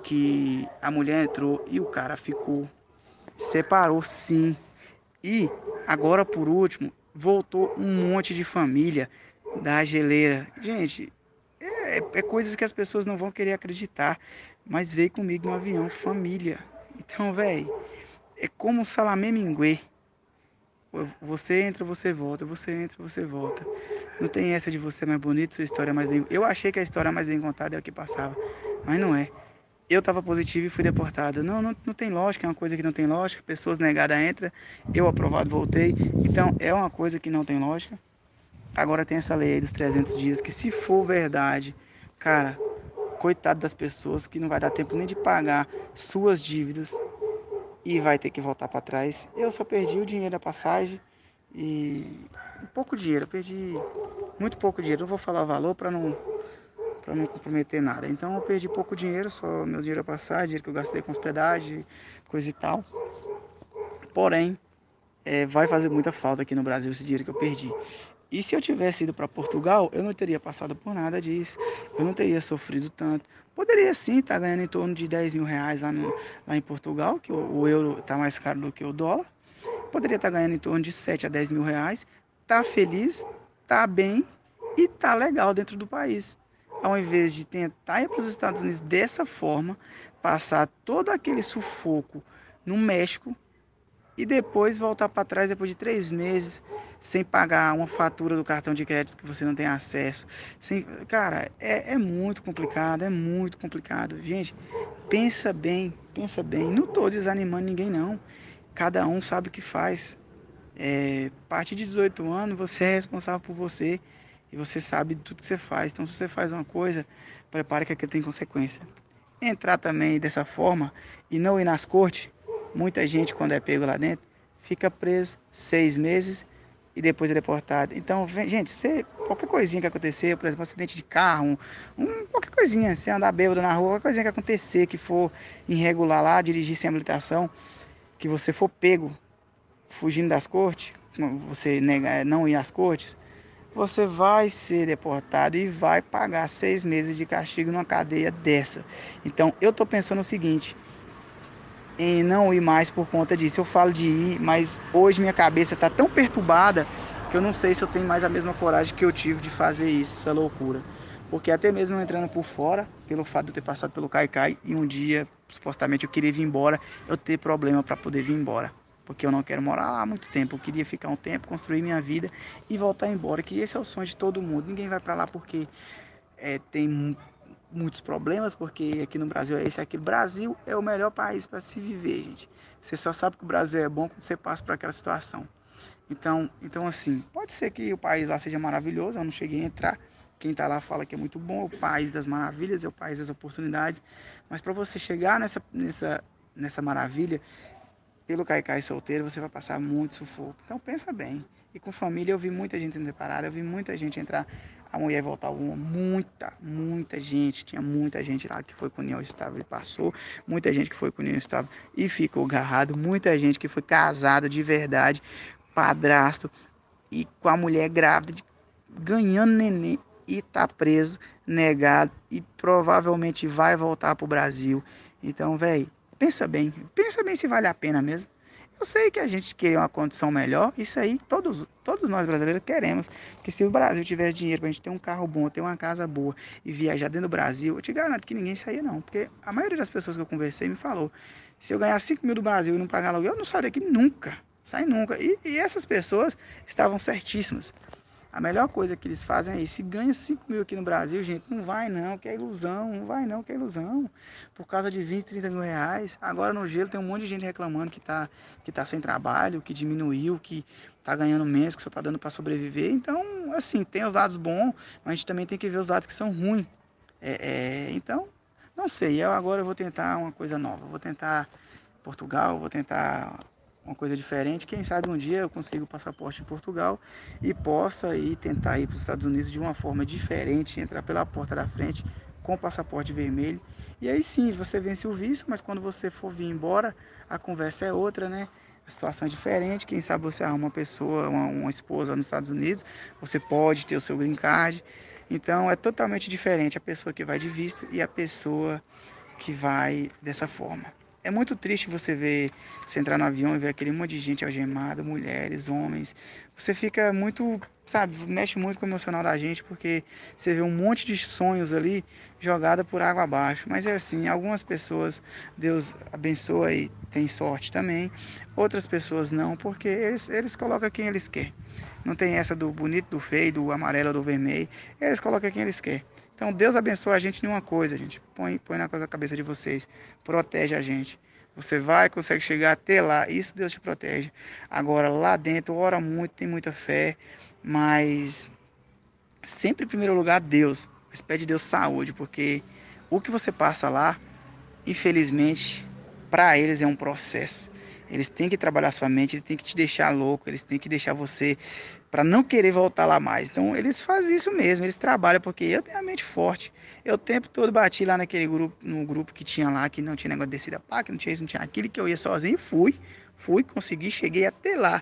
B: Que a mulher entrou e o cara ficou. Separou sim. E agora por último, voltou um monte de família da geleira. Gente, é coisas que as pessoas não vão querer acreditar. Mas veio comigo no avião, família. Então, velho, é como um salamé minguê. Você entra, você volta, você entra, você volta. Não tem essa de você mais bonito, sua história mais bem. Eu achei que a história mais bem contada é a que passava, mas não é. Eu estava positivo e fui deportado. Não tem lógica, é uma coisa que não tem lógica. Pessoas negadas entram, eu aprovado voltei. Então é uma coisa que não tem lógica. Agora tem essa lei aí dos 300 dias, que se for verdade, cara, coitado das pessoas que não vai dar tempo nem de pagar suas dívidas e vai ter que voltar para trás. Eu só perdi o dinheiro da passagem e pouco dinheiro, eu perdi muito pouco dinheiro. Não vou falar o valor para não comprometer nada. Então eu perdi pouco dinheiro, só meu dinheiro da passagem, dinheiro que eu gastei com hospedagem, coisa e tal. Porém, vai fazer muita falta aqui no Brasil esse dinheiro que eu perdi. E se eu tivesse ido para Portugal, eu não teria passado por nada disso, eu não teria sofrido tanto. Poderia sim estar ganhando em torno de 10 mil reais lá em Portugal, que o euro está mais caro do que o dólar. Poderia estar ganhando em torno de 7 a 10 mil reais, tá feliz, tá bem e tá legal dentro do país. Ao invés de tentar ir para os Estados Unidos dessa forma, passar todo aquele sufoco no México, e depois voltar para trás depois de 3 meses sem pagar uma fatura do cartão de crédito que você não tem acesso. Cara, é muito complicado, é muito complicado. Gente, pensa bem, pensa bem. Não estou desanimando ninguém, não. Cada um sabe o que faz. A partir de 18 anos, você é responsável por você e você sabe tudo que você faz. Então, se você faz uma coisa, prepare que aquilo tem consequência. Entrar também dessa forma e não ir nas cortes. Muita gente, quando é pego lá dentro, fica preso 6 meses e depois é deportado. Então, gente, qualquer coisinha que acontecer, por exemplo, um acidente de carro, qualquer coisinha, se andar bêbado na rua, qualquer coisinha que acontecer, que for irregular lá, dirigir sem habilitação, que você for pego fugindo das cortes, você não ir às cortes, você vai ser deportado e vai pagar 6 meses de castigo numa cadeia dessa. Então, eu tô pensando o seguinte, em não ir mais por conta disso. Eu falo de ir, mas hoje minha cabeça está tão perturbada que eu não sei se eu tenho mais a mesma coragem que eu tive de fazer isso, essa loucura. Porque até mesmo eu entrando por fora, pelo fato de eu ter passado pelo Caicai e um dia, supostamente, eu queria vir embora, eu ter problema para poder vir embora. Porque eu não quero morar lá há muito tempo. Eu queria ficar um tempo, construir minha vida e voltar embora. Que esse é o sonho de todo mundo. Ninguém vai para lá porque tem muitos problemas, porque aqui no Brasil é esse e aquilo. Brasil é o melhor país para se viver, gente. Você só sabe que o Brasil é bom quando você passa por aquela situação. Então assim, pode ser que o país lá seja maravilhoso, eu não cheguei a entrar. Quem está lá fala que é muito bom, o país das maravilhas, é o país das oportunidades. Mas para você chegar nessa maravilha, pelo Caicai solteiro, você vai passar muito sufoco. Então pensa bem. E com família eu vi muita gente sendo separada, eu vi muita gente entrar, a mulher voltar uma, muita gente, tinha muita gente lá que foi com união estável e passou, muita gente que foi com união estável e ficou agarrado, muita gente que foi casado de verdade, padrasto, e com a mulher grávida, ganhando neném, e tá preso, negado, e provavelmente vai voltar pro Brasil. Então, velho, pensa bem se vale a pena mesmo. Eu sei que a gente quer uma condição melhor, isso aí todos nós brasileiros queremos. Porque se o Brasil tivesse dinheiro pra gente ter um carro bom, ter uma casa boa e viajar dentro do Brasil, eu te garanto que ninguém saía não. Porque a maioria das pessoas que eu conversei me falou, se eu ganhar 5 mil do Brasil e não pagar aluguel, eu não saio daqui nunca. Sai nunca. E essas pessoas estavam certíssimas. A melhor coisa que eles fazem é isso. Se ganha 5 mil aqui no Brasil, gente, não vai não, que é ilusão. Não vai não, que é ilusão. Por causa de 20, 30 mil reais. Agora no gelo tem um monte de gente reclamando que tá sem trabalho, que diminuiu, que tá ganhando menos, que só tá dando para sobreviver. Então, assim, tem os lados bons, mas a gente também tem que ver os lados que são ruins. Então, não sei. Agora eu vou tentar uma coisa nova. Eu vou tentar Portugal, vou tentar uma coisa diferente. Quem sabe um dia eu consigo o passaporte em Portugal e possa ir tentar ir para os Estados Unidos de uma forma diferente, entrar pela porta da frente com o passaporte vermelho. E aí sim, você vence o visto, mas quando você for vir embora, a conversa é outra, né? A situação é diferente. Quem sabe você arruma uma pessoa, uma esposa nos Estados Unidos, você pode ter o seu green card. Então é totalmente diferente a pessoa que vai de visto e a pessoa que vai dessa forma. É muito triste você entrar no avião e ver aquele monte de gente algemada, mulheres, homens. Você fica muito, sabe, mexe muito com o emocional da gente, porque você vê um monte de sonhos ali jogada por água abaixo. Mas é assim, algumas pessoas Deus abençoa e tem sorte também. Outras pessoas não, porque eles colocam quem eles querem. Não tem essa do bonito, do feio, do amarelo, do vermelho. Eles colocam quem eles querem. Então Deus abençoa a gente em uma coisa, gente. Põe na cabeça de vocês. Protege a gente. Você vai, consegue chegar até lá. Isso Deus te protege. Agora lá dentro, ora muito, tem muita fé. Mas sempre em primeiro lugar Deus. Mas pede Deus saúde, porque o que você passa lá, infelizmente, para eles é um processo. Eles têm que trabalhar sua mente, eles têm que te deixar louco, eles têm que deixar você para não querer voltar lá mais. Então eles fazem isso mesmo, eles trabalham, porque eu tenho a mente forte. Eu o tempo todo bati lá naquele grupo, no grupo que tinha lá, que não tinha negócio de descida pá, que não tinha isso, não tinha aquilo, que eu ia sozinho, fui, consegui, cheguei até lá.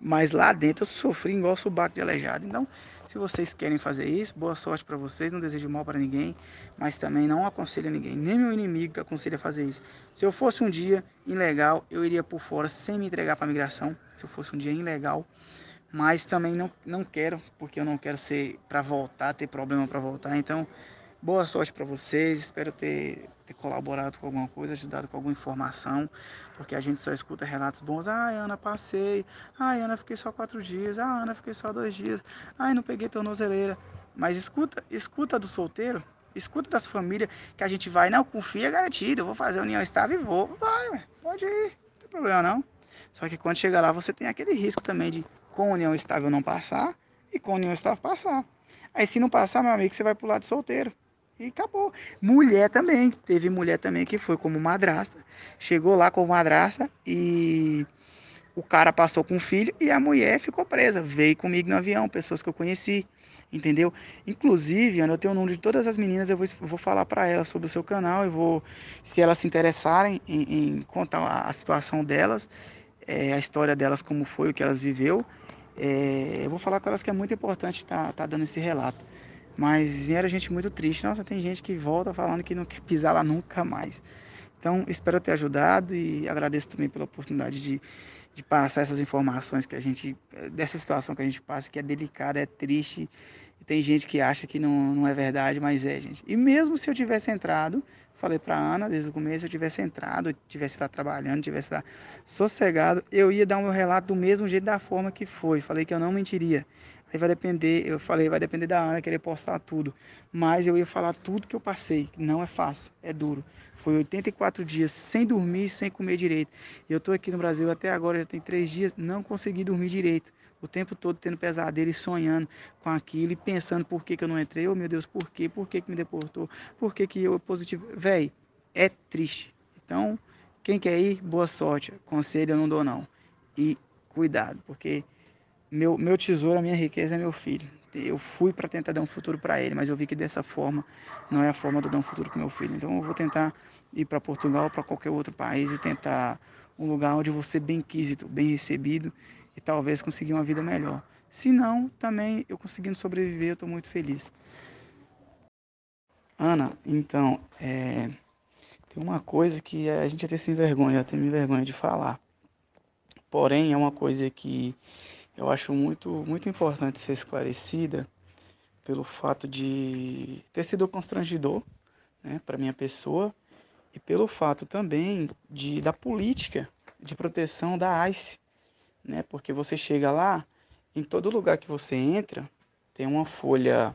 B: Mas lá dentro eu sofri igual subaco de aleijado. Então, se vocês querem fazer isso, boa sorte para vocês. Não desejo mal para ninguém, mas também não aconselho ninguém. Nem meu inimigo aconselha a fazer isso. Se eu fosse um dia ilegal, eu iria por fora sem me entregar para a migração. Se eu fosse um dia ilegal, mas também não quero, porque eu não quero ser para voltar, ter problema para voltar. Então, boa sorte para vocês. Espero ter colaborado com alguma coisa, ajudado com alguma informação, porque a gente só escuta relatos bons. Ai, Ana, passei. Ai, Ana, fiquei só 4 dias. Ah, Ana, fiquei só 2 dias. Ai, não peguei tornozeleira. Mas escuta do solteiro. Escuta das famílias que a gente vai. Não, confia, garantido. Eu vou fazer a união estável e vou. Vai, ué, pode ir. Não tem problema não. Só que quando chega lá, você tem aquele risco também de com união estável não passar e com união estável passar. Aí se não passar, meu amigo, você vai pro lado solteiro. E acabou. Mulher também. Teve mulher também que foi como madrasta. Chegou lá como madrasta e o cara passou com o filho e a mulher ficou presa. Veio comigo no avião, pessoas que eu conheci. Entendeu? Inclusive, Ana, eu tenho o número de todas as meninas, eu vou falar para elas sobre o seu canal, se elas se interessarem em contar a situação delas, a história delas, como foi, o que elas viveu, eu vou falar com elas que é muito importante tá dando esse relato. Mas vieram gente muito triste. Nossa, tem gente que volta falando que não quer pisar lá nunca mais. Então, espero ter ajudado e agradeço também pela oportunidade de passar essas informações dessa situação que a gente passa, que é delicada, é triste. E tem gente que acha que não é verdade, mas é, gente. E mesmo se eu tivesse entrado, falei para Ana desde o começo, se eu tivesse entrado, tivesse lá trabalhando, tivesse lá sossegado, eu ia dar o meu relato do mesmo jeito, da forma que foi. Falei que eu não mentiria. Aí vai depender, eu falei, vai depender da Ana querer postar tudo. Mas eu ia falar tudo que eu passei. Não é fácil, é duro. Foi 84 dias sem dormir e sem comer direito. E eu tô aqui no Brasil até agora, já tem 3 dias, não consegui dormir direito. O tempo todo tendo pesadelo e sonhando com aquilo e pensando por que eu não entrei. Oh, meu Deus, por quê? Por que me deportou? Por que eu positivo? Véi, é triste. Então, quem quer ir, boa sorte. Conselho eu não dou não. E cuidado, porque meu tesouro, a minha riqueza é meu filho. Eu fui para tentar dar um futuro para ele, mas eu vi que dessa forma não é a forma de eu dar um futuro com meu filho. Então eu vou tentar ir para Portugal, para qualquer outro país e tentar um lugar onde eu vou ser bem quisito, bem recebido e talvez conseguir uma vida melhor. Se não, também eu conseguindo sobreviver, eu estou muito feliz. Ana, então, tem uma coisa que a gente até se envergonha, eu até me envergonha de falar. Porém, é uma coisa que eu acho muito importante ser esclarecida pelo fato de ter sido constrangedor, né, para minha pessoa e pelo fato também da política de proteção da ICE, né, porque você chega lá, em todo lugar que você entra, tem uma folha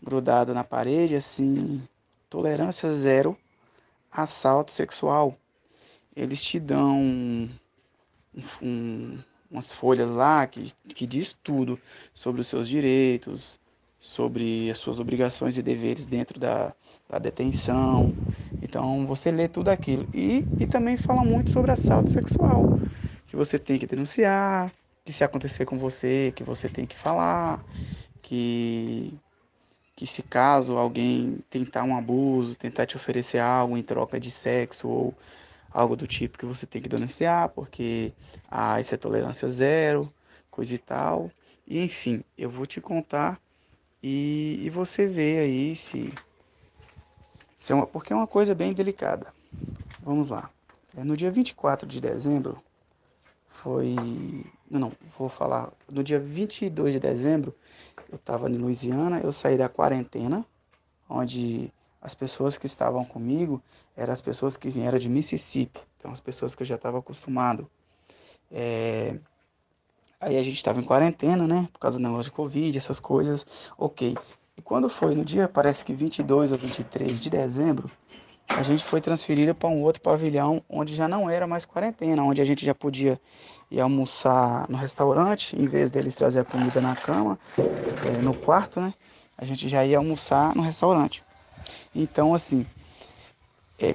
B: grudada na parede, assim, tolerância zero, assalto sexual. Eles te dão umas folhas lá que diz tudo sobre os seus direitos, sobre as suas obrigações e deveres dentro da detenção. Então você lê tudo aquilo. E também fala muito sobre assalto sexual, que você tem que denunciar, que se acontecer com você, que você tem que falar, que, que se caso alguém tentar um abuso, tentar te oferecer algo em troca de sexo ou algo do tipo, que você tem que denunciar, porque isso é tolerância zero, coisa e tal. E, enfim, eu vou te contar e você vê aí se é porque é uma coisa bem delicada. Vamos lá. No dia 24 de dezembro, foi... Não, vou falar. No dia 22 de dezembro, eu estava em Louisiana, eu saí da quarentena, onde as pessoas que estavam comigo eram as pessoas que vieram de Mississippi, então as pessoas que eu já estava acostumado. Aí a gente estava em quarentena, né, por causa do negócio de Covid, essas coisas, ok. E quando foi no dia, parece que 22 ou 23 de dezembro, a gente foi transferida para um outro pavilhão, onde já não era mais quarentena, onde a gente já podia ir almoçar no restaurante, em vez deles trazer a comida na cama, no quarto, né, a gente já ia almoçar no restaurante. Então, assim,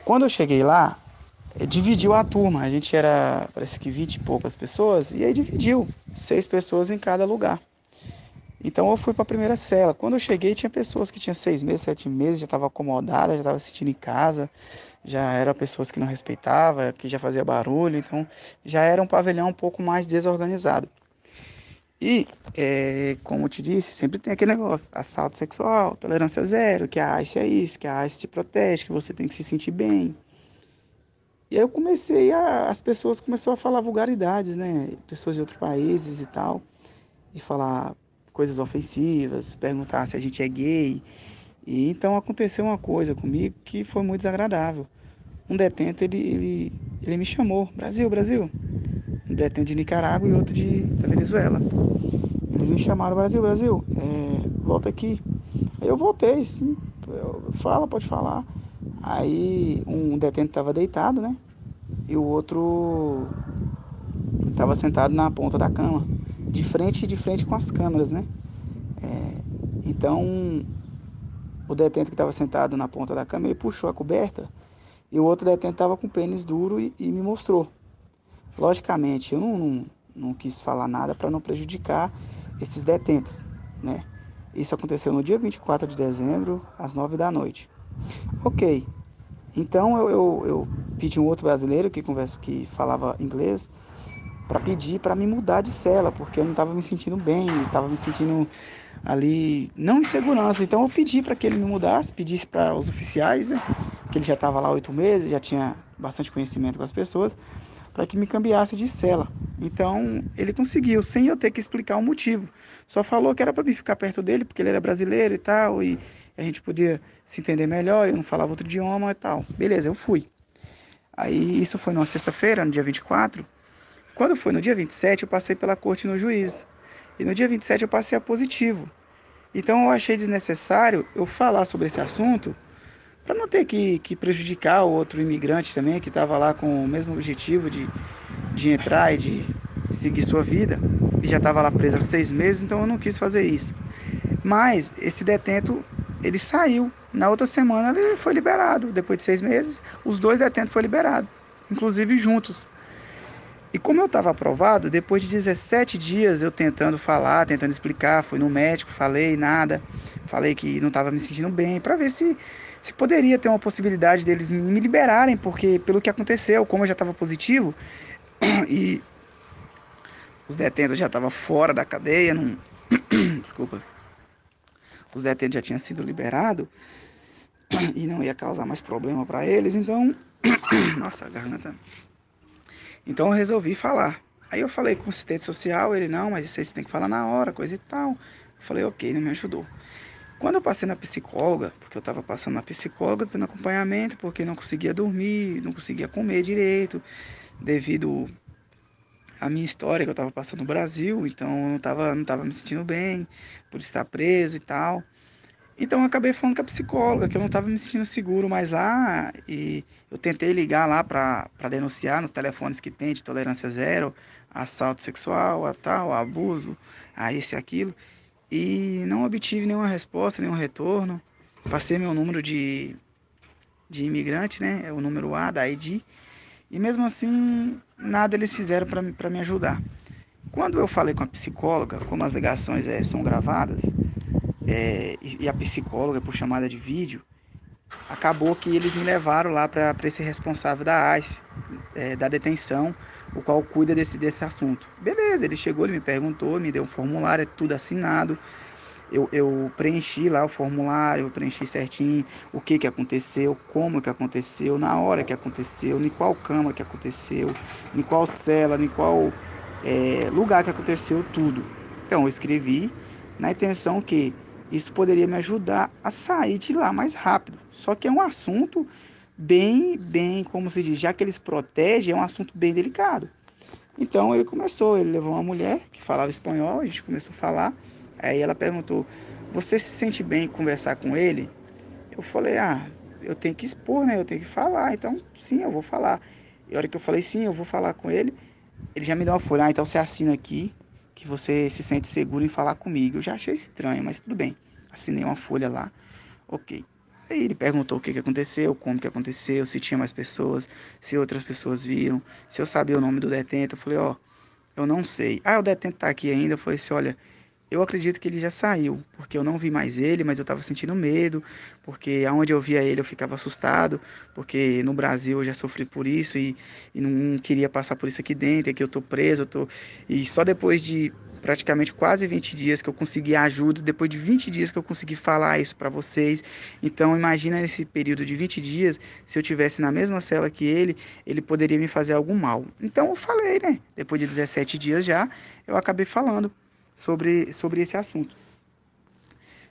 B: quando eu cheguei lá, dividiu a turma. A gente era, parece que 20 e poucas pessoas, e aí dividiu, 6 pessoas em cada lugar. Então eu fui para a primeira cela. Quando eu cheguei, tinha pessoas que tinham 6 meses, 7 meses, já estava acomodada, já estava se sentindo em casa, já eram pessoas que não respeitavam, que já fazia barulho, então já era um pavilhão um pouco mais desorganizado. E, como eu te disse, sempre tem aquele negócio, assalto sexual, tolerância zero, que a ICE é isso, que a ICE te protege, que você tem que se sentir bem. E aí eu as pessoas começaram a falar vulgaridades, né? Pessoas de outros países e tal, e falar coisas ofensivas, perguntar se a gente é gay. E então aconteceu uma coisa comigo que foi muito desagradável. Um detento, ele me chamou, Brasil, Brasil. Um detento de Nicarágua e outro da Venezuela. Eles me chamaram, Brasil, Brasil, volta aqui. Aí eu voltei, sim, fala, pode falar. Aí um detento estava deitado, né? E o outro estava sentado na ponta da cama, de frente com as câmeras, né? Então, o detento que estava sentado na ponta da cama, ele puxou a coberta e o outro detento estava com o pênis duro e me mostrou. Logicamente, eu não quis falar nada para não prejudicar esses detentos, né? Isso aconteceu no dia 24 de dezembro, às 9 da noite. Ok, então eu pedi um outro brasileiro que falava inglês para pedir para me mudar de cela, porque eu não estava me sentindo bem, estava me sentindo ali não em segurança. Então eu pedi para que ele me mudasse, pedisse para os oficiais, né, que ele já estava lá 8 meses, já tinha bastante conhecimento com as pessoas, para que me cambiasse de cela. Então ele conseguiu, sem eu ter que explicar o motivo. Só falou que era para mim ficar perto dele, porque ele era brasileiro e tal, e a gente podia se entender melhor, eu não falava outro idioma e tal. Beleza, eu fui. Aí isso foi numa sexta-feira, no dia 24. Quando foi no dia 27, eu passei pela corte no juiz. E no dia 27 eu passei a positivo. Então eu achei desnecessário eu falar sobre esse assunto para não ter que prejudicar o outro imigrante também, que estava lá com o mesmo objetivo de entrar e de seguir sua vida. E já estava lá preso há 6 meses, então eu não quis fazer isso. Mas esse detento, ele saiu. Na outra semana ele foi liberado. Depois de 6 meses, os 2 detentos foram liberados, inclusive juntos. E como eu estava aprovado, depois de 17 dias eu tentando falar, tentando explicar, fui no médico, falei nada, falei que não estava me sentindo bem, para ver se poderia ter uma possibilidade deles me liberarem, porque pelo que aconteceu, como eu já estava positivo, e os detentos já estavam fora da cadeia, não... desculpa, os detentos já tinham sido liberados, e não ia causar mais problema para eles, então, nossa, a garganta... Então eu resolvi falar. Aí eu falei com o assistente social, ele, não, mas isso aí você tem que falar na hora, coisa e tal. Eu falei, ok, ele me ajudou. Quando eu passei na psicóloga, porque eu estava passando na psicóloga, tendo acompanhamento, porque não conseguia dormir, não conseguia comer direito, devido à minha história que eu estava passando no Brasil, então eu não tava me sentindo bem, por estar preso e tal. Então eu acabei falando com a psicóloga, que eu não estava me sentindo seguro mais lá, e eu tentei ligar lá para denunciar nos telefones que tem de tolerância zero, assalto sexual, a tal, a abuso, a isso e aquilo, e não obtive nenhuma resposta, nenhum retorno. Passei meu número de imigrante, né, é o número A da ID, e mesmo assim nada eles fizeram para me ajudar. Quando eu falei com a psicóloga, como as ligações são gravadas, e a psicóloga por chamada de vídeo, acabou que eles me levaram lá para esse responsável da ICE, da detenção, o qual cuida desse assunto. Beleza, ele chegou, ele me perguntou, me deu um formulário, é tudo assinado. Eu preenchi lá o formulário, eu preenchi certinho o que aconteceu, como que aconteceu, na hora que aconteceu, em qual cama que aconteceu, em qual cela, em qual lugar que aconteceu, tudo. Então eu escrevi na intenção que isso poderia me ajudar a sair de lá mais rápido. Só que é um assunto bem, como se diz, já que eles protegem, é um assunto bem delicado. Então ele levou uma mulher que falava espanhol, a gente começou a falar. Aí ela perguntou, você se sente bem em conversar com ele? Eu falei, eu tenho que expor, né? Eu tenho que falar, então sim, eu vou falar. E a hora que eu falei, sim, eu vou falar com ele, ele já me deu uma folha, então você assina aqui, que você se sente seguro em falar comigo. Eu já achei estranho, mas tudo bem. Assinei uma folha lá, ok. Aí ele perguntou o que aconteceu, como que aconteceu, se tinha mais pessoas, se outras pessoas viram, se eu sabia o nome do detento. Eu falei, eu não sei. O detento tá aqui ainda. Eu falei assim, olha, eu acredito que ele já saiu, porque eu não vi mais ele, mas eu estava sentindo medo, porque aonde eu via ele eu ficava assustado, porque no Brasil eu já sofri por isso e não queria passar por isso aqui dentro, aqui eu tô preso, e só depois de praticamente quase 20 dias que eu consegui ajuda, depois de 20 dias que eu consegui falar isso para vocês. Então imagina esse período de 20 dias, se eu tivesse na mesma cela que ele poderia me fazer algum mal. Então eu falei, né? Depois de 17 dias já, eu acabei falando sobre esse assunto.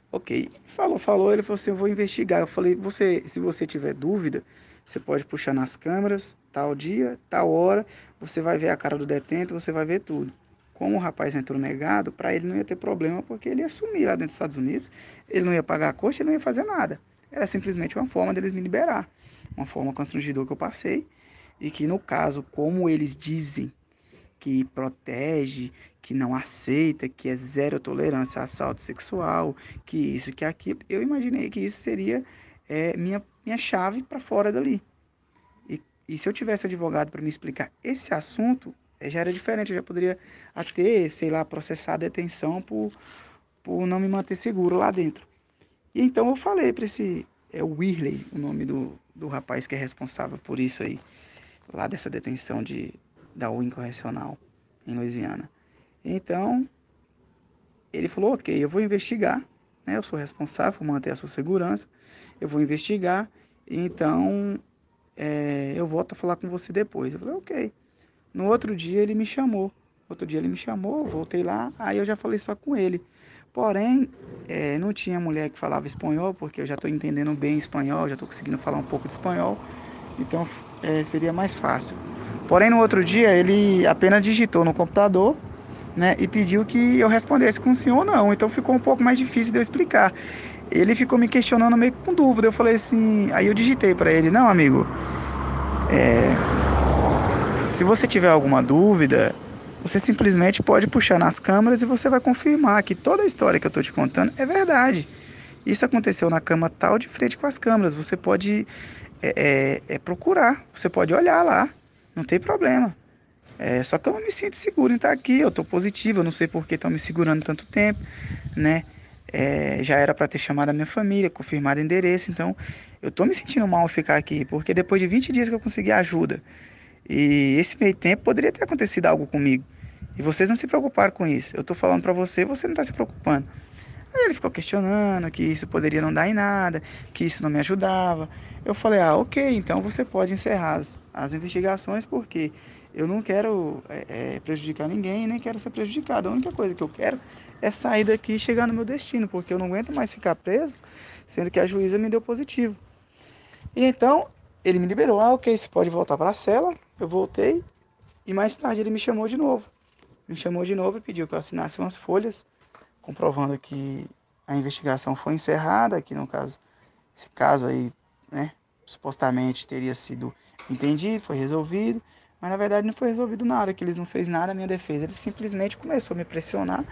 B: Ok, falou, ele falou assim, eu vou investigar. Eu falei, se você tiver dúvida, você pode puxar nas câmeras, tal dia, tal hora, você vai ver a cara do detento, você vai ver tudo. Como o rapaz entrou negado, para ele não ia ter problema, porque ele ia sumir lá dentro dos Estados Unidos, ele não ia pagar a coxa, ele não ia fazer nada. Era simplesmente uma forma deles me liberar, uma forma constrangedora que eu passei, e que no caso, como eles dizem, que protege, que não aceita, que é zero tolerância a assalto sexual, que isso, que aquilo. Eu imaginei que isso seria minha chave para fora dali. E se eu tivesse advogado para me explicar esse assunto, já era diferente. Eu já poderia até, sei lá, processar a detenção por não me manter seguro lá dentro. E então eu falei para esse, o Whirley, o nome do rapaz que é responsável por isso aí, lá dessa detenção da UIN Correcional, em Louisiana. Então, ele falou, ok, eu vou investigar, né? Eu sou responsável por manter a sua segurança, eu vou investigar, então eu volto a falar com você depois. Eu falei, ok. No outro dia ele me chamou, eu voltei lá, aí eu já falei só com ele. Porém, não tinha mulher que falava espanhol, porque eu já estou entendendo bem espanhol, já estou conseguindo falar um pouco de espanhol, então seria mais fácil. Porém, no outro dia, ele apenas digitou no computador, né, e pediu que eu respondesse com sim ou não. Então ficou um pouco mais difícil de eu explicar. Ele ficou me questionando meio com dúvida. Eu falei assim, aí eu digitei para ele, não, amigo, se você tiver alguma dúvida, você simplesmente pode puxar nas câmeras e você vai confirmar que toda a história que eu estou te contando é verdade. Isso aconteceu na cama tal, de frente com as câmeras. Você pode procurar, você pode olhar lá, não tem problema. Só que eu não me sinto seguro em estar aqui, eu estou positivo, eu não sei por que estão me segurando tanto tempo, né? Já era para ter chamado a minha família, confirmado o endereço, então eu estou me sentindo mal em ficar aqui, porque depois de 20 dias que eu consegui ajuda, e esse meio tempo poderia ter acontecido algo comigo, e vocês não se preocuparam com isso. Eu estou falando para você, você não está se preocupando. Aí ele ficou questionando que isso poderia não dar em nada, que isso não me ajudava. Eu falei, ok, então você pode encerrar as investigações, porque Eu não quero prejudicar ninguém, nem quero ser prejudicado. A única coisa que eu quero é sair daqui e chegar no meu destino, porque eu não aguento mais ficar preso, sendo que a juíza me deu positivo. E então, ele me liberou. Ok, você pode voltar para a cela. Eu voltei e mais tarde ele me chamou de novo. Me chamou de novo e pediu que eu assinasse umas folhas, comprovando que a investigação foi encerrada, que no caso, esse caso aí, né, supostamente teria sido entendido, foi resolvido, mas na verdade não foi resolvido nada, que eles não fez nada à minha defesa. Ele simplesmente começou a me pressionar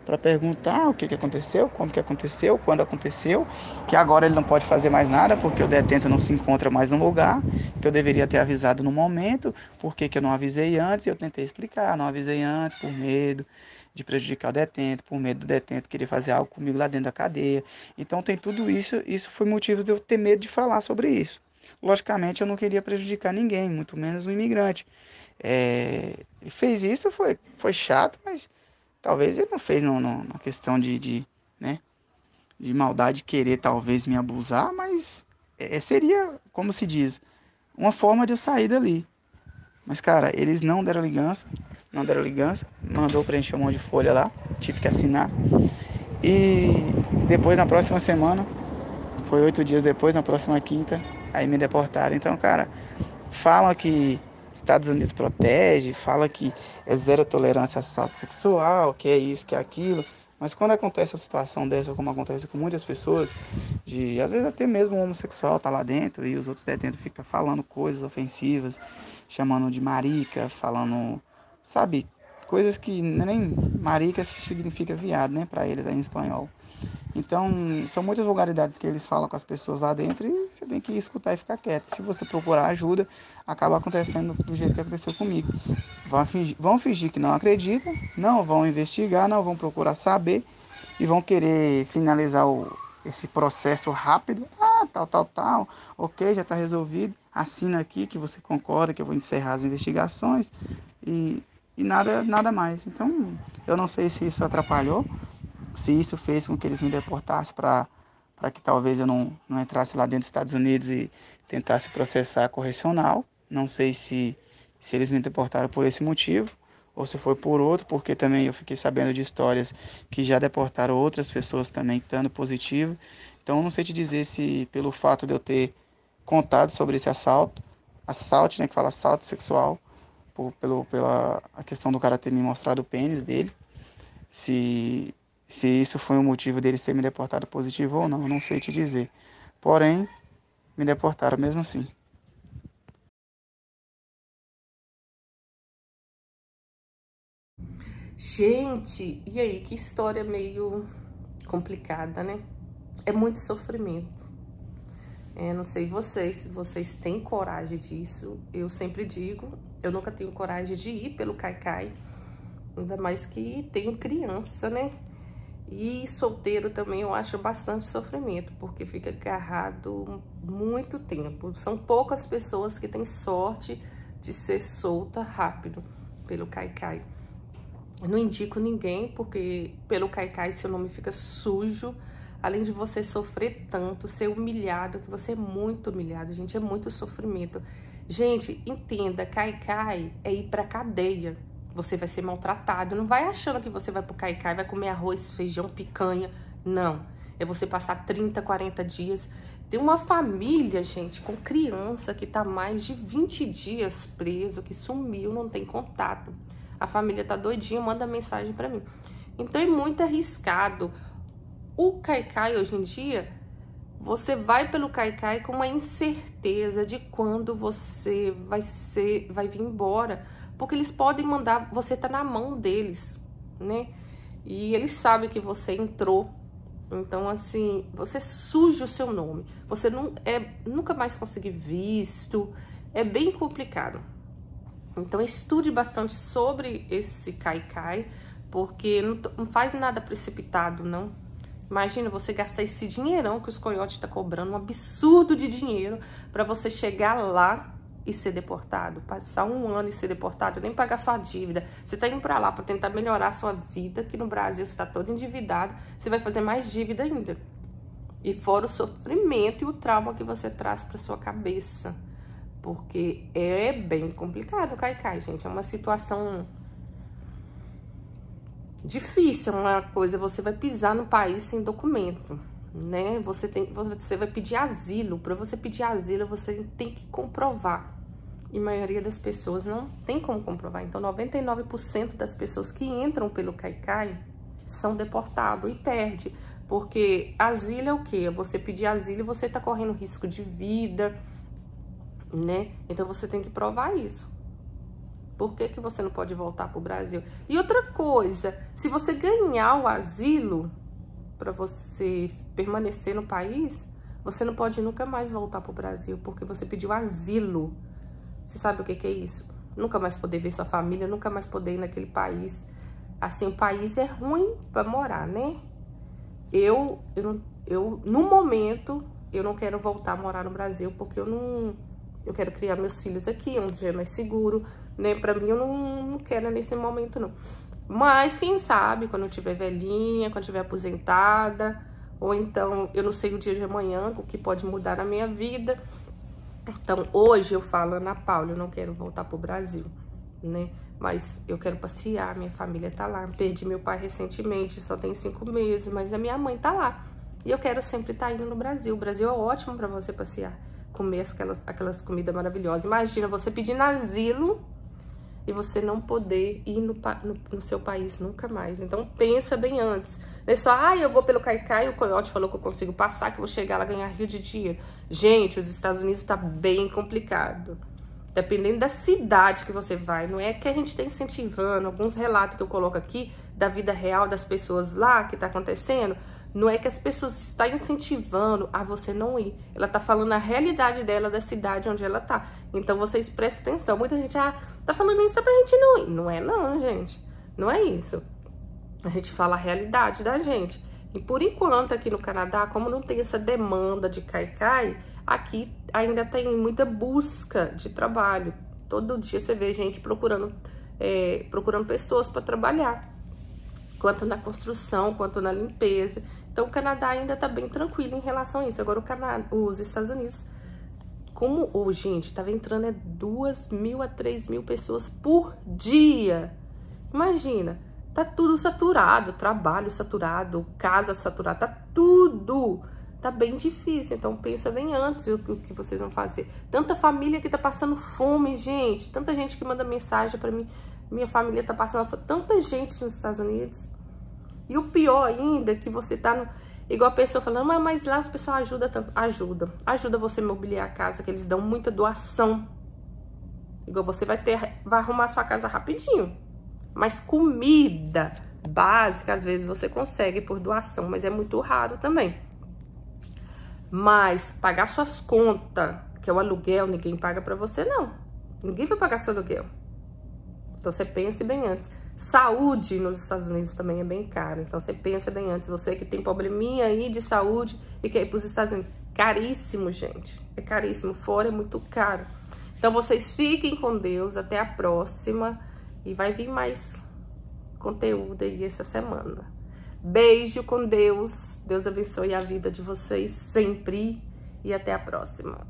B: para perguntar o que aconteceu, como que aconteceu, quando aconteceu, que agora ele não pode fazer mais nada porque o detento não se encontra mais no lugar, que eu deveria ter avisado no momento, por que eu não avisei antes. E eu tentei explicar, não avisei antes por medo de prejudicar o detento, por medo do detento querer fazer algo comigo lá dentro da cadeia. Então tem tudo isso, isso foi motivo de eu ter medo de falar sobre isso. Logicamente eu não queria prejudicar ninguém, muito menos um imigrante. Ele fez isso, foi chato, mas talvez ele não fez numa questão né, de maldade, querer talvez me abusar, mas seria, como se diz, uma forma de eu sair dali. Mas, cara, eles não deram ligança, mandou preencher um monte de folha lá, tive que assinar. E depois, na próxima semana, foi 8 dias depois, na próxima quinta, aí me deportaram. Então, cara, falam que Estados Unidos protege, fala que é zero tolerância a assalto sexual, que é isso, que é aquilo. Mas quando acontece uma situação dessa, como acontece com muitas pessoas, às vezes até mesmo um homossexual tá lá dentro e os outros detentos ficam falando coisas ofensivas, chamando de marica, falando, sabe, coisas que nem marica significa viado, né, para eles aí em espanhol. Então, são muitas vulgaridades que eles falam com as pessoas lá dentro e você tem que escutar e ficar quieto. Se você procurar ajuda, acaba acontecendo do jeito que aconteceu comigo. Vão fingir que não acreditam, não vão investigar, não vão procurar saber e vão querer finalizar esse processo rápido. Tal, ok, já está resolvido. Assina aqui que você concorda que eu vou encerrar as investigações e nada mais. Então, eu não sei se isso atrapalhou, se isso fez com que eles me deportassem para que talvez eu não entrasse lá dentro dos Estados Unidos e tentasse processar correcional. Não sei se eles me deportaram por esse motivo ou se foi por outro, porque também eu fiquei sabendo de histórias que já deportaram outras pessoas também estando positivo. Então não sei te dizer se pelo fato de eu ter contado sobre esse assalto, né, que fala assalto sexual, pela a questão do cara ter me mostrado o pênis dele, se isso foi o motivo deles terem me deportado positivo ou não sei te dizer. Porém, me deportaram mesmo assim.
A: Gente, e aí, que história meio complicada, né? É muito sofrimento. Não sei vocês, se vocês têm coragem disso. Eu sempre digo, eu nunca tenho coragem de ir pelo Caicai, ainda mais que tenho criança, né? E solteiro também eu acho bastante sofrimento, porque fica agarrado muito tempo. São poucas pessoas que têm sorte de ser solta rápido pelo Caicai. Eu não indico ninguém, porque pelo Caicai seu nome fica sujo. Além de você sofrer tanto, ser humilhado, que você é muito humilhado, gente, é muito sofrimento. Gente, entenda, Caicai é ir pra cadeia. Você vai ser maltratado. Não vai achando que você vai pro Caicai, vai comer arroz, feijão, picanha. Não. É você passar 30, 40 dias. Tem uma família, gente, com criança que tá mais de 20 dias preso, que sumiu, não tem contato. A família tá doidinha, manda mensagem pra mim. Então é muito arriscado. O Caicai, hoje em dia, você vai pelo Caicai com uma incerteza de quando você vai vir embora. Porque eles podem mandar, você tá na mão deles, né? E eles sabem que você entrou. Então, assim, você suja o seu nome. Você nunca mais conseguir visto. É bem complicado. Então, estude bastante sobre esse Caicai, porque não faz nada precipitado, não. Imagina você gastar esse dinheirão que os coiotes estão cobrando, um absurdo de dinheiro, para você chegar lá e ser deportado, passar um ano e ser deportado, nem pagar sua dívida. Você tá indo pra lá pra tentar melhorar a sua vida, que no Brasil você tá todo endividado, você vai fazer mais dívida ainda. E fora o sofrimento e o trauma que você traz pra sua cabeça. Porque é bem complicado o Caicai, gente. É uma situação difícil, é uma coisa, você vai pisar no país sem documento, né? Você vai pedir asilo. Para você pedir asilo, você tem que comprovar. E a maioria das pessoas não tem como comprovar. Então, 99% das pessoas que entram pelo Caicai são deportados e perde. Porque asilo é o quê? Você pedir asilo e você tá correndo risco de vida, né? Então, você tem que provar isso. Por que você não pode voltar pro Brasil? E outra coisa, se você ganhar o asilo para você permanecer no país, você não pode nunca mais voltar pro Brasil, porque você pediu asilo. Você sabe o que é isso? Nunca mais poder ver sua família, nunca mais poder ir naquele país. Assim, o país é ruim para morar, né? No momento, eu não quero voltar a morar no Brasil, porque eu quero criar meus filhos aqui, onde é mais seguro, né? Pra mim, eu não quero nesse momento, não. Mas, quem sabe, quando eu tiver velhinha, quando eu tiver aposentada, ou então, eu não sei o dia de amanhã, o que pode mudar na minha vida. Então, hoje eu falo, Ana Paula, eu não quero voltar pro Brasil, né? Mas eu quero passear, minha família tá lá. Perdi meu pai recentemente, só tem 5 meses, mas a minha mãe tá lá. E eu quero sempre estar indo no Brasil. O Brasil é ótimo pra você passear, comer aquelas comidas maravilhosas. Imagina você pedindo asilo e você não poder ir no seu país nunca mais. Então, pensa bem antes. Não é só, eu vou pelo Caicai, o Coyote falou que eu consigo passar, que eu vou chegar lá e ganhar rios de dinheiro. Gente, os Estados Unidos tá bem complicado. Dependendo da cidade que você vai, não é que a gente tá incentivando. Alguns relatos que eu coloco aqui da vida real das pessoas lá, que tá acontecendo, não é que as pessoas estão incentivando a você não ir. Ela tá falando a realidade dela, da cidade onde ela tá. Então, vocês prestem atenção. Muita gente, tá falando isso só pra gente não ir. Não é não, gente. Não é isso. A gente fala a realidade da gente. E por enquanto, aqui no Canadá, como não tem essa demanda de Caicai, aqui ainda tem muita busca de trabalho. Todo dia você vê gente procurando pessoas para trabalhar. Quanto na construção, quanto na limpeza. Então, o Canadá ainda tá bem tranquilo em relação a isso. Agora, os Estados Unidos, como hoje, gente, tava entrando 2.000 a 3.000 pessoas por dia. Imagina, tá tudo saturado, trabalho saturado, casa saturada, tá tudo. Tá bem difícil, então pensa bem antes o que vocês vão fazer. Tanta família que tá passando fome, gente. Tanta gente que manda mensagem pra mim. Minha família tá passando fome. Tanta gente nos Estados Unidos. E o pior ainda é que você tá igual a pessoa falando, mas lá os pessoal ajudam tanto. Ajuda você a mobiliar a casa, que eles dão muita doação. Igual você vai arrumar a sua casa rapidinho. Mas comida básica, às vezes você consegue por doação, mas é muito raro também. Mas pagar suas contas, que é o aluguel, ninguém paga pra você, não. Ninguém vai pagar seu aluguel. Então, você pense bem antes. Saúde nos Estados Unidos também é bem caro. Então, você pensa bem antes. Você que tem probleminha aí de saúde e quer ir pros Estados Unidos. Caríssimo, gente. É caríssimo. Fora é muito caro. Então, vocês fiquem com Deus. Até a próxima. E vai vir mais conteúdo aí essa semana. Beijo com Deus. Deus abençoe a vida de vocês sempre. E até a próxima.